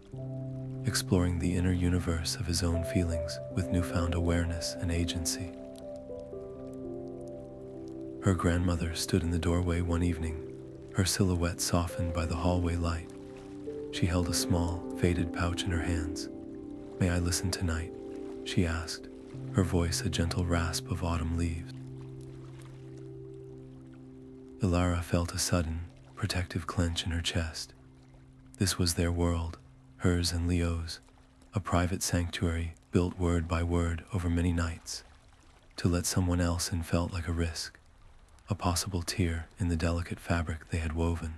exploring the inner universe of his own feelings with newfound awareness and agency. Her grandmother stood in the doorway one evening, her silhouette softened by the hallway light. She held a small, faded pouch in her hands. "May I listen tonight?" she asked, her voice a gentle rasp of autumn leaves. Elara felt a sudden, protective clench in her chest. This was their world, hers and Leo's, a private sanctuary built word by word over many nights. To let someone else in felt like a risk, a possible tear in the delicate fabric they had woven.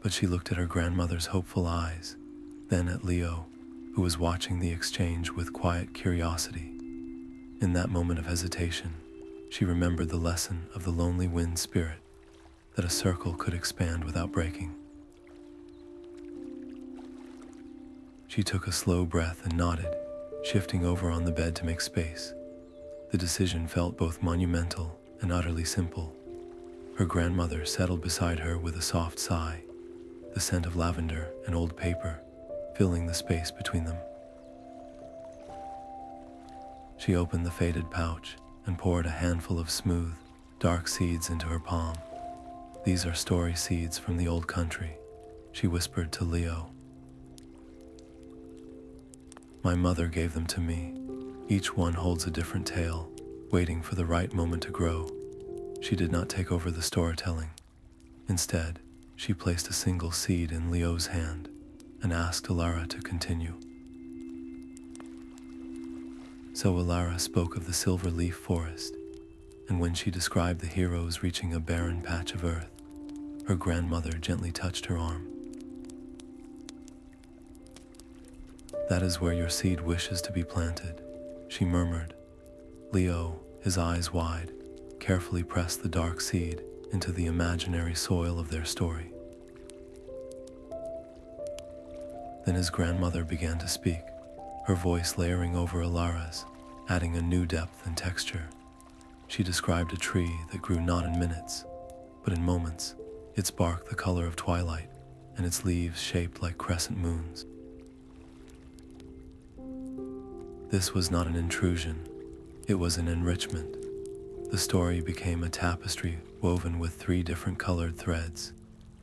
But she looked at her grandmother's hopeful eyes, then at Leo, who was watching the exchange with quiet curiosity. In that moment of hesitation, she remembered the lesson of the lonely wind spirit, that a circle could expand without breaking. She took a slow breath and nodded, shifting over on the bed to make space. The decision felt both monumental and utterly simple. Her grandmother settled beside her with a soft sigh, the scent of lavender and old paper filling the space between them. She opened the faded pouch and poured a handful of smooth, dark seeds into her palm. "These are story seeds from the old country," she whispered to Leo. "My mother gave them to me. Each one holds a different tale, waiting for the right moment to grow." She did not take over the storytelling. Instead, she placed a single seed in Leo's hand and asked Elara to continue. So Elara spoke of the silver leaf forest, and when she described the heroes reaching a barren patch of earth, her grandmother gently touched her arm. "That is where your seed wishes to be planted," she murmured. Leo, his eyes wide, carefully pressed the dark seed into the imaginary soil of their story. Then his grandmother began to speak, her voice layering over Elara's, adding a new depth and texture. She described a tree that grew not in minutes, but in moments, its bark the color of twilight, and its leaves shaped like crescent moons. This was not an intrusion, it was an enrichment. The story became a tapestry woven with 3 different colored threads,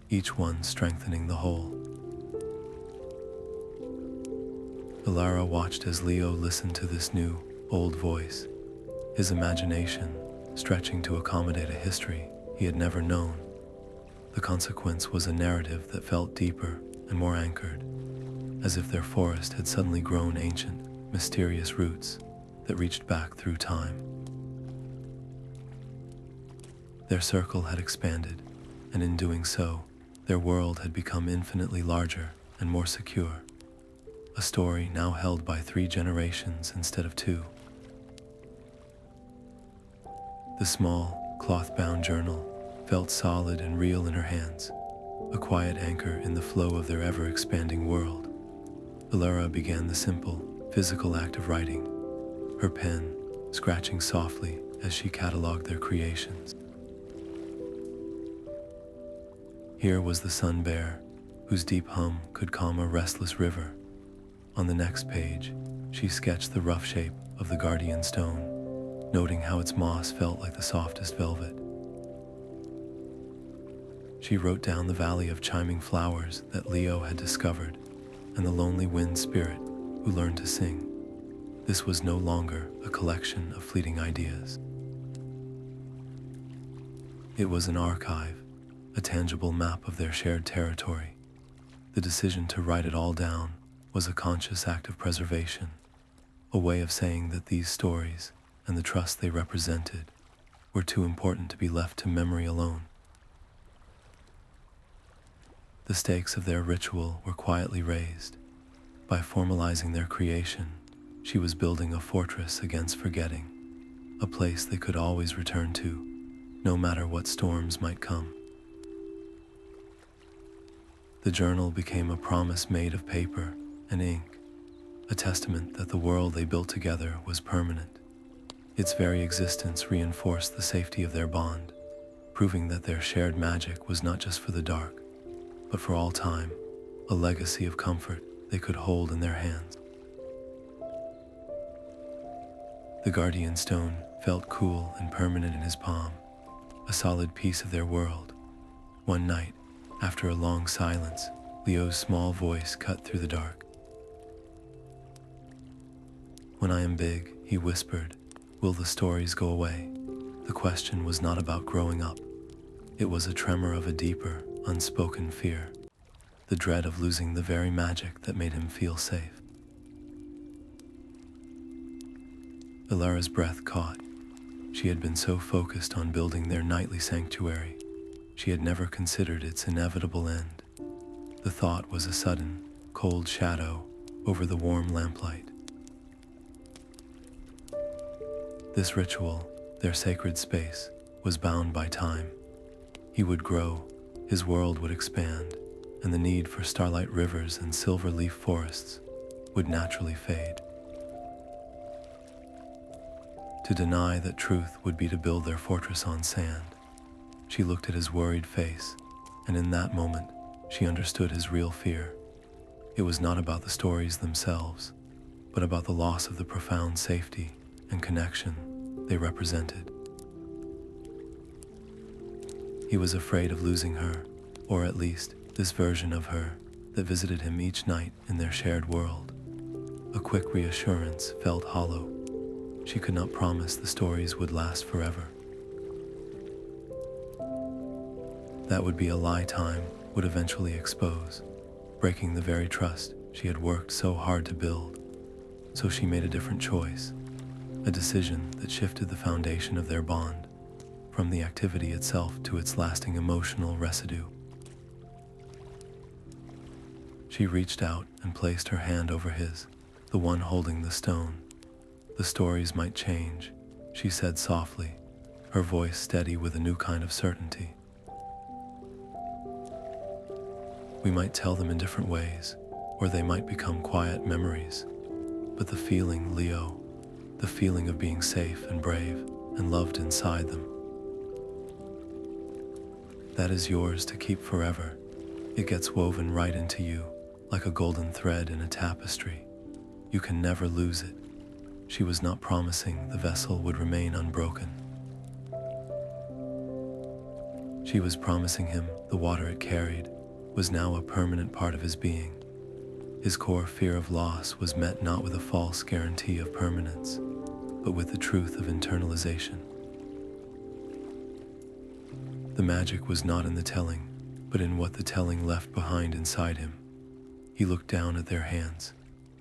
each one strengthening the whole. Elara watched as Leo listened to this new, old voice, his imagination stretching to accommodate a history he had never known. The consequence was a narrative that felt deeper and more anchored, as if their forest had suddenly grown ancient, mysterious roots that reached back through time. Their circle had expanded, and in doing so, their world had become infinitely larger and more secure. A story now held by 3 generations instead of 2. The small, cloth-bound journal felt solid and real in her hands, a quiet anchor in the flow of their ever-expanding world. Elara began the simple, physical act of writing, her pen scratching softly as she cataloged their creations. Here was the sun bear, whose deep hum could calm a restless river. On the next page, she sketched the rough shape of the guardian stone, noting how its moss felt like the softest velvet. She wrote down the valley of chiming flowers that Leo had discovered, and the lonely wind spirit who learned to sing. This was no longer a collection of fleeting ideas. It was an archive, a tangible map of their shared territory. The decision to write it all down was a conscious act of preservation, a way of saying that these stories and the trust they represented were too important to be left to memory alone. The stakes of their ritual were quietly raised. By formalizing their creation, she was building a fortress against forgetting, a place they could always return to, no matter what storms might come. The journal became a promise made of paper and ink, a testament that the world they built together was permanent. Its very existence reinforced the safety of their bond, proving that their shared magic was not just for the dark, but for all time, a legacy of comfort they could hold in their hands. The guardian stone felt cool and permanent in his palm, a solid piece of their world. One night, after a long silence, Leo's small voice cut through the dark. "When I am big," he whispered, "will the stories go away?" The question was not about growing up. It was a tremor of a deeper, unspoken fear, the dread of losing the very magic that made him feel safe. Elara's breath caught. She had been so focused on building their nightly sanctuary, she had never considered its inevitable end. The thought was a sudden, cold shadow over the warm lamplight. This ritual, their sacred space, was bound by time. He would grow, his world would expand, and the need for starlight rivers and silver leaf forests would naturally fade. To deny that truth would be to build their fortress on sand. She looked at his worried face, and in that moment, she understood his real fear. It was not about the stories themselves, but about the loss of the profound safety and connection they represented. He was afraid of losing her, or at least this version of her that visited him each night in their shared world. A quick reassurance felt hollow. She could not promise the stories would last forever. That would be a lie time would eventually expose, breaking the very trust she had worked so hard to build. So she made a different choice, a decision that shifted the foundation of their bond, from the activity itself to its lasting emotional residue. She reached out and placed her hand over his, the one holding the stone. "The stories might change," she said softly, her voice steady with a new kind of certainty. "We might tell them in different ways, or they might become quiet memories. but the feeling, Leo, the feeling of being safe and brave and loved inside them. That is yours to keep forever. It gets woven right into you, like a golden thread in a tapestry. You can never lose it. She was not promising the vessel would remain unbroken. She was promising him the water it carried was now a permanent part of his being. His core fear of loss was met not with a false guarantee of permanence, but with the truth of internalization. The magic was not in the telling, but in what the telling left behind inside him. He looked down at their hands,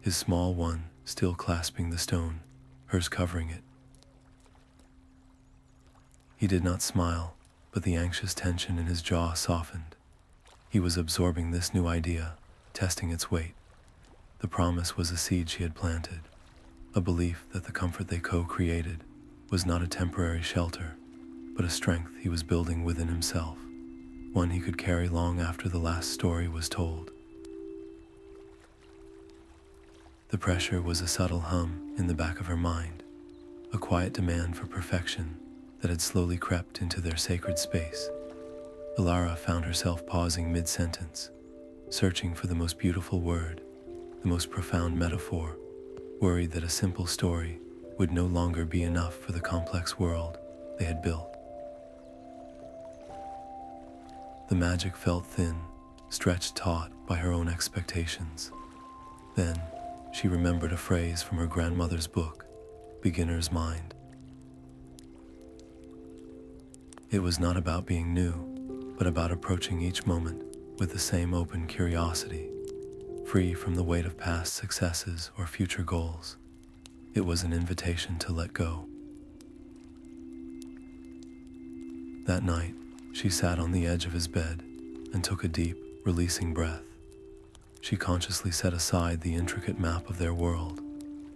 his small one still clasping the stone, hers covering it. He did not smile, but the anxious tension in his jaw softened. He was absorbing this new idea, testing its weight. The promise was a seed she had planted, a belief that the comfort they co-created was not a temporary shelter, but a strength he was building within himself, one he could carry long after the last story was told. The pressure was a subtle hum in the back of her mind, a quiet demand for perfection that had slowly crept into their sacred space. Elara found herself pausing mid-sentence, searching for the most beautiful word, the most profound metaphor, worried that a simple story would no longer be enough for the complex world they had built. The magic felt thin, stretched taut by her own expectations. Then, she remembered a phrase from her grandmother's book, Beginner's Mind. It was not about being new, but about approaching each moment with the same open curiosity, free from the weight of past successes or future goals. It was an invitation to let go. That night, she sat on the edge of his bed and took a deep, releasing breath. She consciously set aside the intricate map of their world,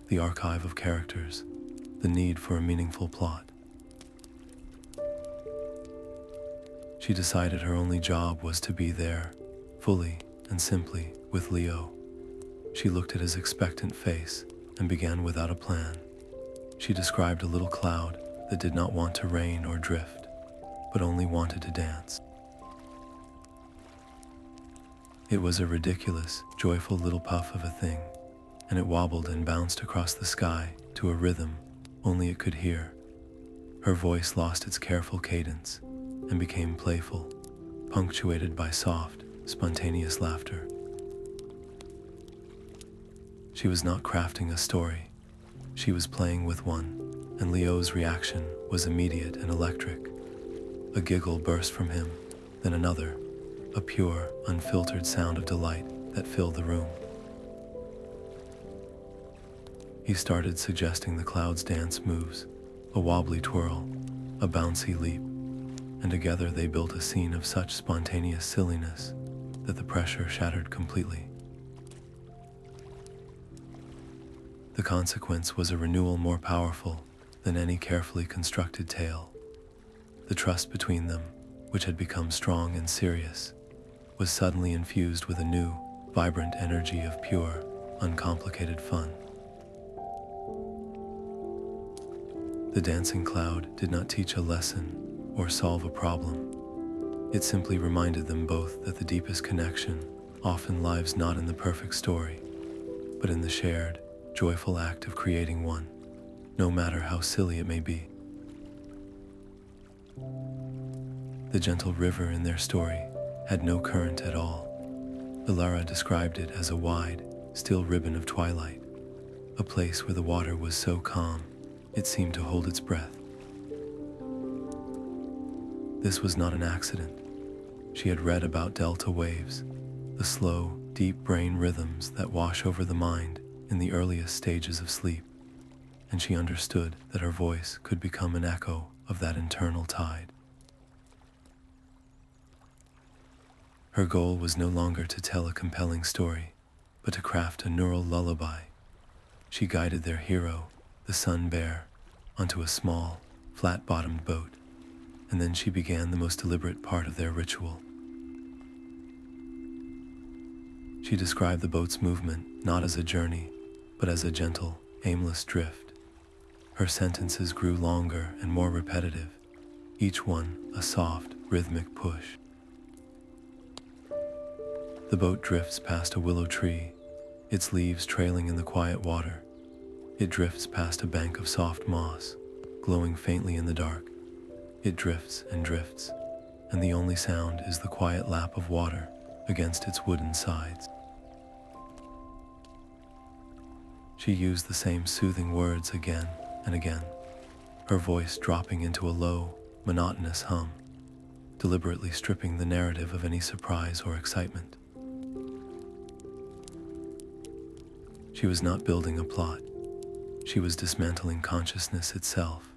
the archive of characters, the need for a meaningful plot. She decided her only job was to be there, fully and simply, with Leo. She looked at his expectant face and began without a plan. She described a little cloud that did not want to rain or drift, but only wanted to dance. It was a ridiculous, joyful little puff of a thing, and it wobbled and bounced across the sky to a rhythm only it could hear. Her voice lost its careful cadence and became playful, punctuated by soft, spontaneous laughter. She was not crafting a story. She was playing with one, and Leo's reaction was immediate and electric. A giggle burst from him, then another, a pure, unfiltered sound of delight that filled the room. He started suggesting the cloud's dance moves, a wobbly twirl, a bouncy leap, and together they built a scene of such spontaneous silliness that the pressure shattered completely. The consequence was a renewal more powerful than any carefully constructed tale. The trust between them, which had become strong and serious, was suddenly infused with a new, vibrant energy of pure, uncomplicated fun. The dancing cloud did not teach a lesson or solve a problem. It simply reminded them both that the deepest connection often lies not in the perfect story, but in the shared, joyful act of creating one, no matter how silly it may be. The gentle river in their story had no current at all. Elara described it as a wide, still ribbon of twilight, a place where the water was so calm it seemed to hold its breath. This was not an accident. She had read about delta waves, the slow, deep brain rhythms that wash over the mind in the earliest stages of sleep, and she understood that her voice could become an echo of that internal tide. Her goal was no longer to tell a compelling story, but to craft a neural lullaby. She guided their hero, the sun bear, onto a small, flat-bottomed boat, and then she began the most deliberate part of their ritual. She described the boat's movement not as a journey, but as a gentle, aimless drift. Her sentences grew longer and more repetitive, each one a soft, rhythmic push. The boat drifts past a willow tree, its leaves trailing in the quiet water. It drifts past a bank of soft moss, glowing faintly in the dark. It drifts, and the only sound is the quiet lap of water against its wooden sides. She used the same soothing words again and again, her voice dropping into a low, monotonous hum, deliberately stripping the narrative of any surprise or excitement. She was not building a plot. She was dismantling consciousness itself,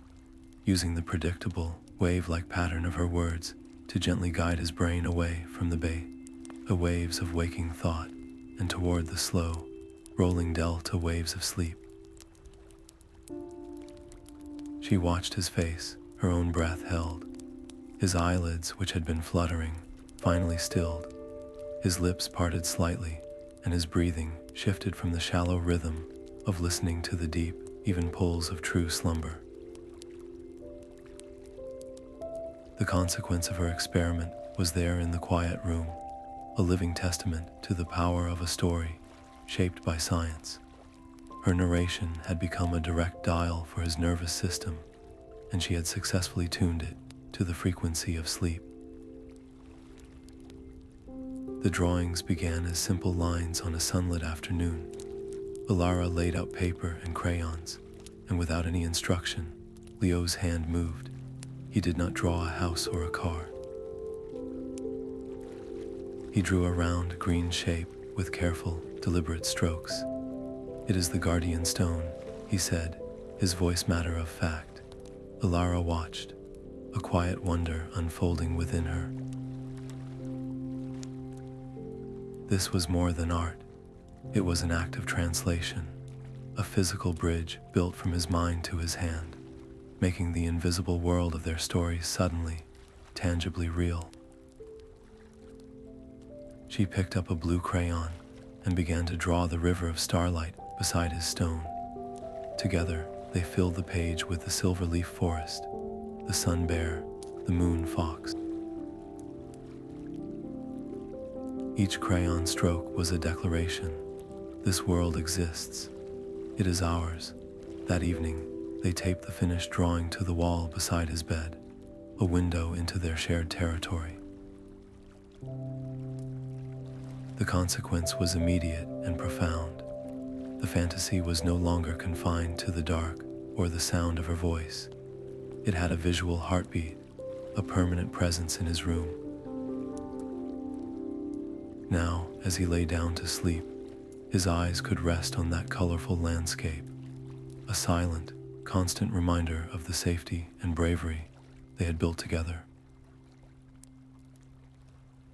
using the predictable, wave-like pattern of her words to gently guide his brain away from the waves of waking thought and toward the slow, rolling delta waves of sleep. She watched his face, her own breath held. His eyelids, which had been fluttering, finally stilled. His lips parted slightly, and his breathing shifted from the shallow rhythm of listening to the deep, even pulls of true slumber. The consequence of her experiment was there in the quiet room, a living testament to the power of a story shaped by science. Her narration had become a direct dial for his nervous system, and she had successfully tuned it to the frequency of sleep. The drawings began as simple lines on a sunlit afternoon. Elara laid out paper and crayons, and without any instruction, Leo's hand moved. He did not draw a house or a car. He drew a round, green shape with careful, deliberate strokes. "It is the guardian stone," he said, his voice matter of fact. Elara watched, a quiet wonder unfolding within her. This was more than art. It was an act of translation, a physical bridge built from his mind to his hand, making the invisible world of their stories suddenly, tangibly real. She picked up a blue crayon and began to draw the river of starlight beside his stone. Together, they filled the page with the silver leaf forest, the sun bear, the moon fox. Each crayon stroke was a declaration. This world exists. It is ours. That evening, they taped the finished drawing to the wall beside his bed, a window into their shared territory. The consequence was immediate and profound. The fantasy was no longer confined to the dark or the sound of her voice. It had a visual heartbeat, a permanent presence in his room. Now, as he lay down to sleep, his eyes could rest on that colorful landscape, a silent, constant reminder of the safety and bravery they had built together.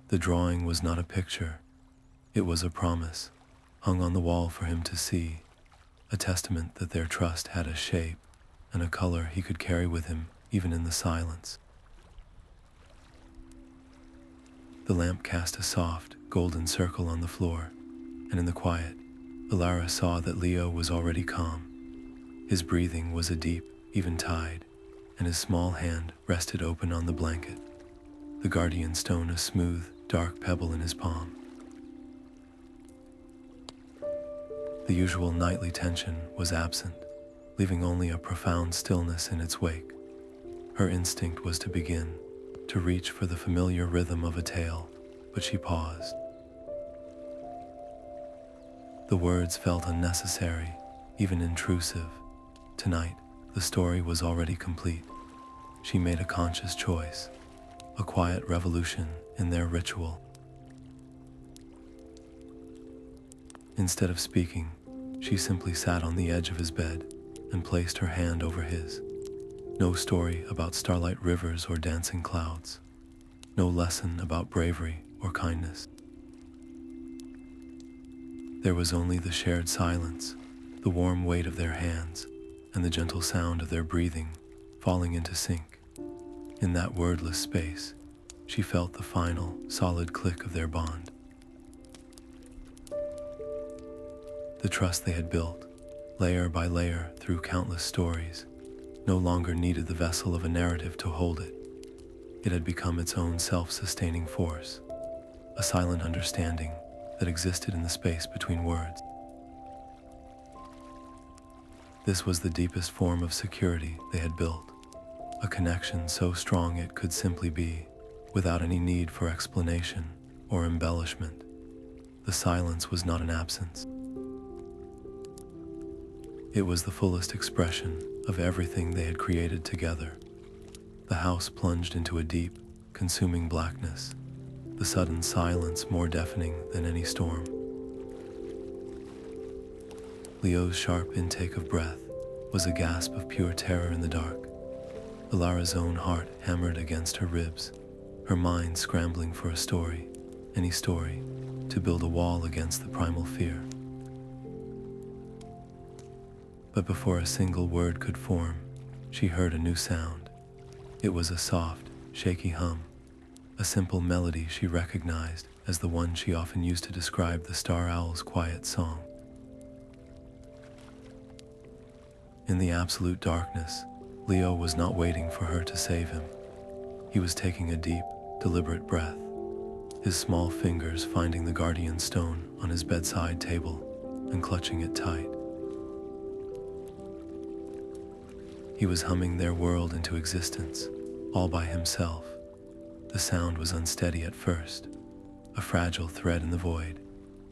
The drawing was not a picture. It was a promise, hung on the wall for him to see, a testament that their trust had a shape and a color he could carry with him even in the silence. The lamp cast a soft, golden circle on the floor, and in the quiet, Elara saw that Leo was already calm. His breathing was a deep, even tide, and his small hand rested open on the blanket, the guardian stone a smooth, dark pebble in his palm. The usual nightly tension was absent, leaving only a profound stillness in its wake. Her instinct was to begin, to reach for the familiar rhythm of a tale, but she paused. The words felt unnecessary, even intrusive. Tonight, the story was already complete. She made a conscious choice, a quiet revolution in their ritual. Instead of speaking, she simply sat on the edge of his bed and placed her hand over his. No story about starlight rivers or dancing clouds. No lesson about bravery or kindness. There was only the shared silence, the warm weight of their hands, and the gentle sound of their breathing falling into sync. In that wordless space, she felt the final, solid click of their bond. The trust they had built, layer by layer through countless stories, no longer needed the vessel of a narrative to hold it. It had become its own self-sustaining force, a silent understanding that existed in the space between words. This was the deepest form of security they had built, a connection so strong it could simply be, without any need for explanation or embellishment. The silence was not an absence. It was the fullest expression of everything they had created together. The house plunged into a deep, consuming blackness, the sudden silence more deafening than any storm. Leo's sharp intake of breath was a gasp of pure terror in the dark. Elara's own heart hammered against her ribs, her mind scrambling for a story, any story, to build a wall against the primal fear. But before a single word could form, she heard a new sound. It was a soft, shaky hum, a simple melody she recognized as the one she often used to describe the star owl's quiet song. In the absolute darkness, Leo was not waiting for her to save him. He was taking a deep, deliberate breath, his small fingers finding the guardian stone on his bedside table and clutching it tight. He was humming their world into existence, all by himself. The sound was unsteady at first, a fragile thread in the void,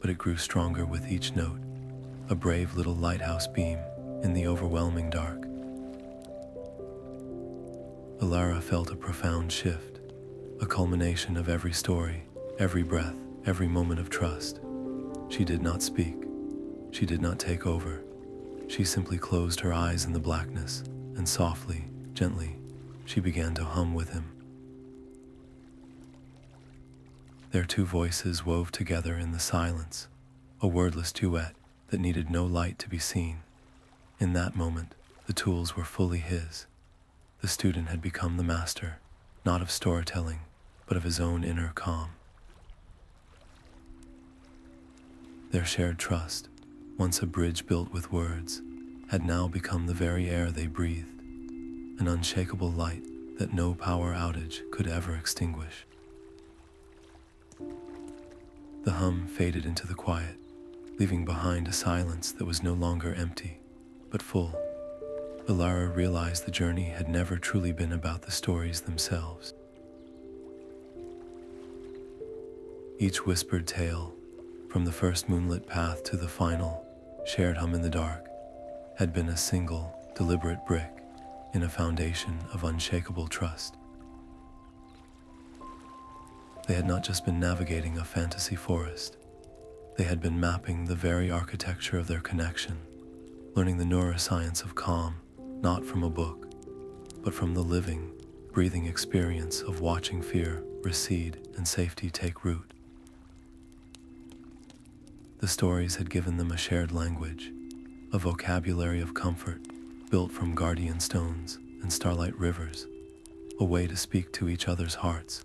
but it grew stronger with each note, a brave little lighthouse beam in the overwhelming dark. Elara felt a profound shift, a culmination of every story, every breath, every moment of trust. She did not speak. She did not take over. She simply closed her eyes in the blackness, and softly, gently, she began to hum with him. Their two voices wove together in the silence, a wordless duet that needed no light to be seen. In that moment, the tools were fully his. The student had become the master, not of storytelling, but of his own inner calm. Their shared trust, once a bridge built with words, had now become the very air they breathed, an unshakable light that no power outage could ever extinguish. The hum faded into the quiet, leaving behind a silence that was no longer empty, but full. Elara realized the journey had never truly been about the stories themselves. Each whispered tale, from the first moonlit path to the final shared hum in the dark, had been a single, deliberate brick in a foundation of unshakable trust. They had not just been navigating a fantasy forest. They had been mapping the very architecture of their connection, learning the neuroscience of calm, not from a book, but from the living, breathing experience of watching fear recede and safety take root. The stories had given them a shared language, a vocabulary of comfort built from guardian stones and starlight rivers, a way to speak to each other's hearts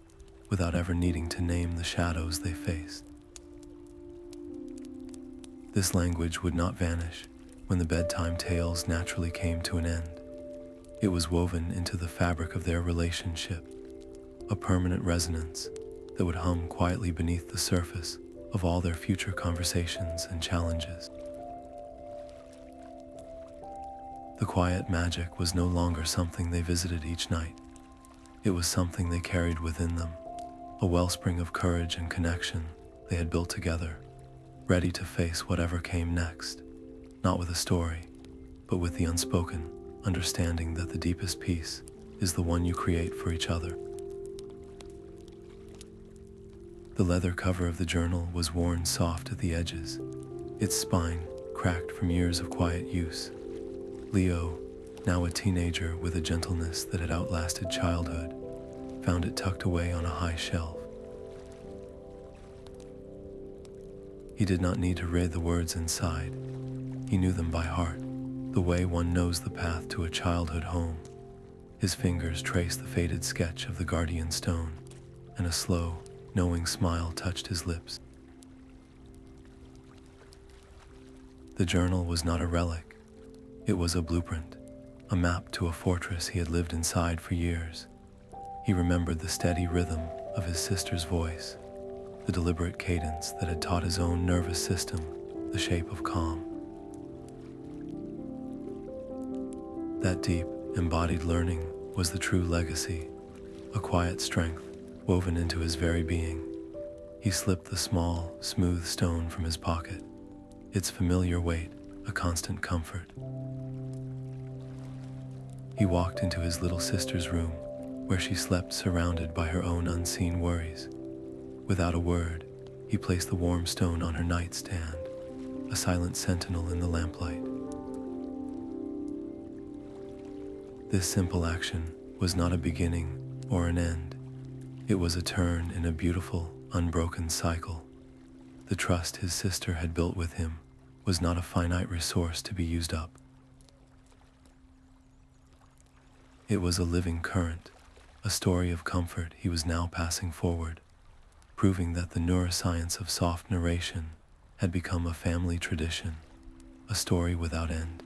without ever needing to name the shadows they faced. This language would not vanish when the bedtime tales naturally came to an end. It was woven into the fabric of their relationship, a permanent resonance that would hum quietly beneath the surface of all their future conversations and challenges. The quiet magic was no longer something they visited each night. It was something they carried within them, a wellspring of courage and connection they had built together, ready to face whatever came next, not with a story, but with the unspoken, understanding that the deepest peace is the one you create for each other. The leather cover of the journal was worn soft at the edges, its spine cracked from years of quiet use. Leo, now a teenager with a gentleness that had outlasted childhood, found it tucked away on a high shelf. He did not need to read the words inside. He knew them by heart, the way one knows the path to a childhood home. His fingers traced the faded sketch of the guardian stone, and a slow, knowing smile touched his lips. The journal was not a relic, It was a blueprint, a map to a fortress he had lived inside for years. He remembered the steady rhythm of his sister's voice, the deliberate cadence that had taught his own nervous system the shape of calm. That deep, embodied learning was the true legacy, a quiet strength woven into his very being. He slipped the small, smooth stone from his pocket, its familiar weight a constant comfort. He walked into his little sister's room, where she slept surrounded by her own unseen worries. Without a word, he placed the warm stone on her nightstand, a silent sentinel in the lamplight. This simple action was not a beginning or an end. It was a turn in a beautiful, unbroken cycle. The trust his sister had built with him was not a finite resource to be used up. It was a living current, a story of comfort he was now passing forward, proving that the neuroscience of soft narration had become a family tradition, a story without end.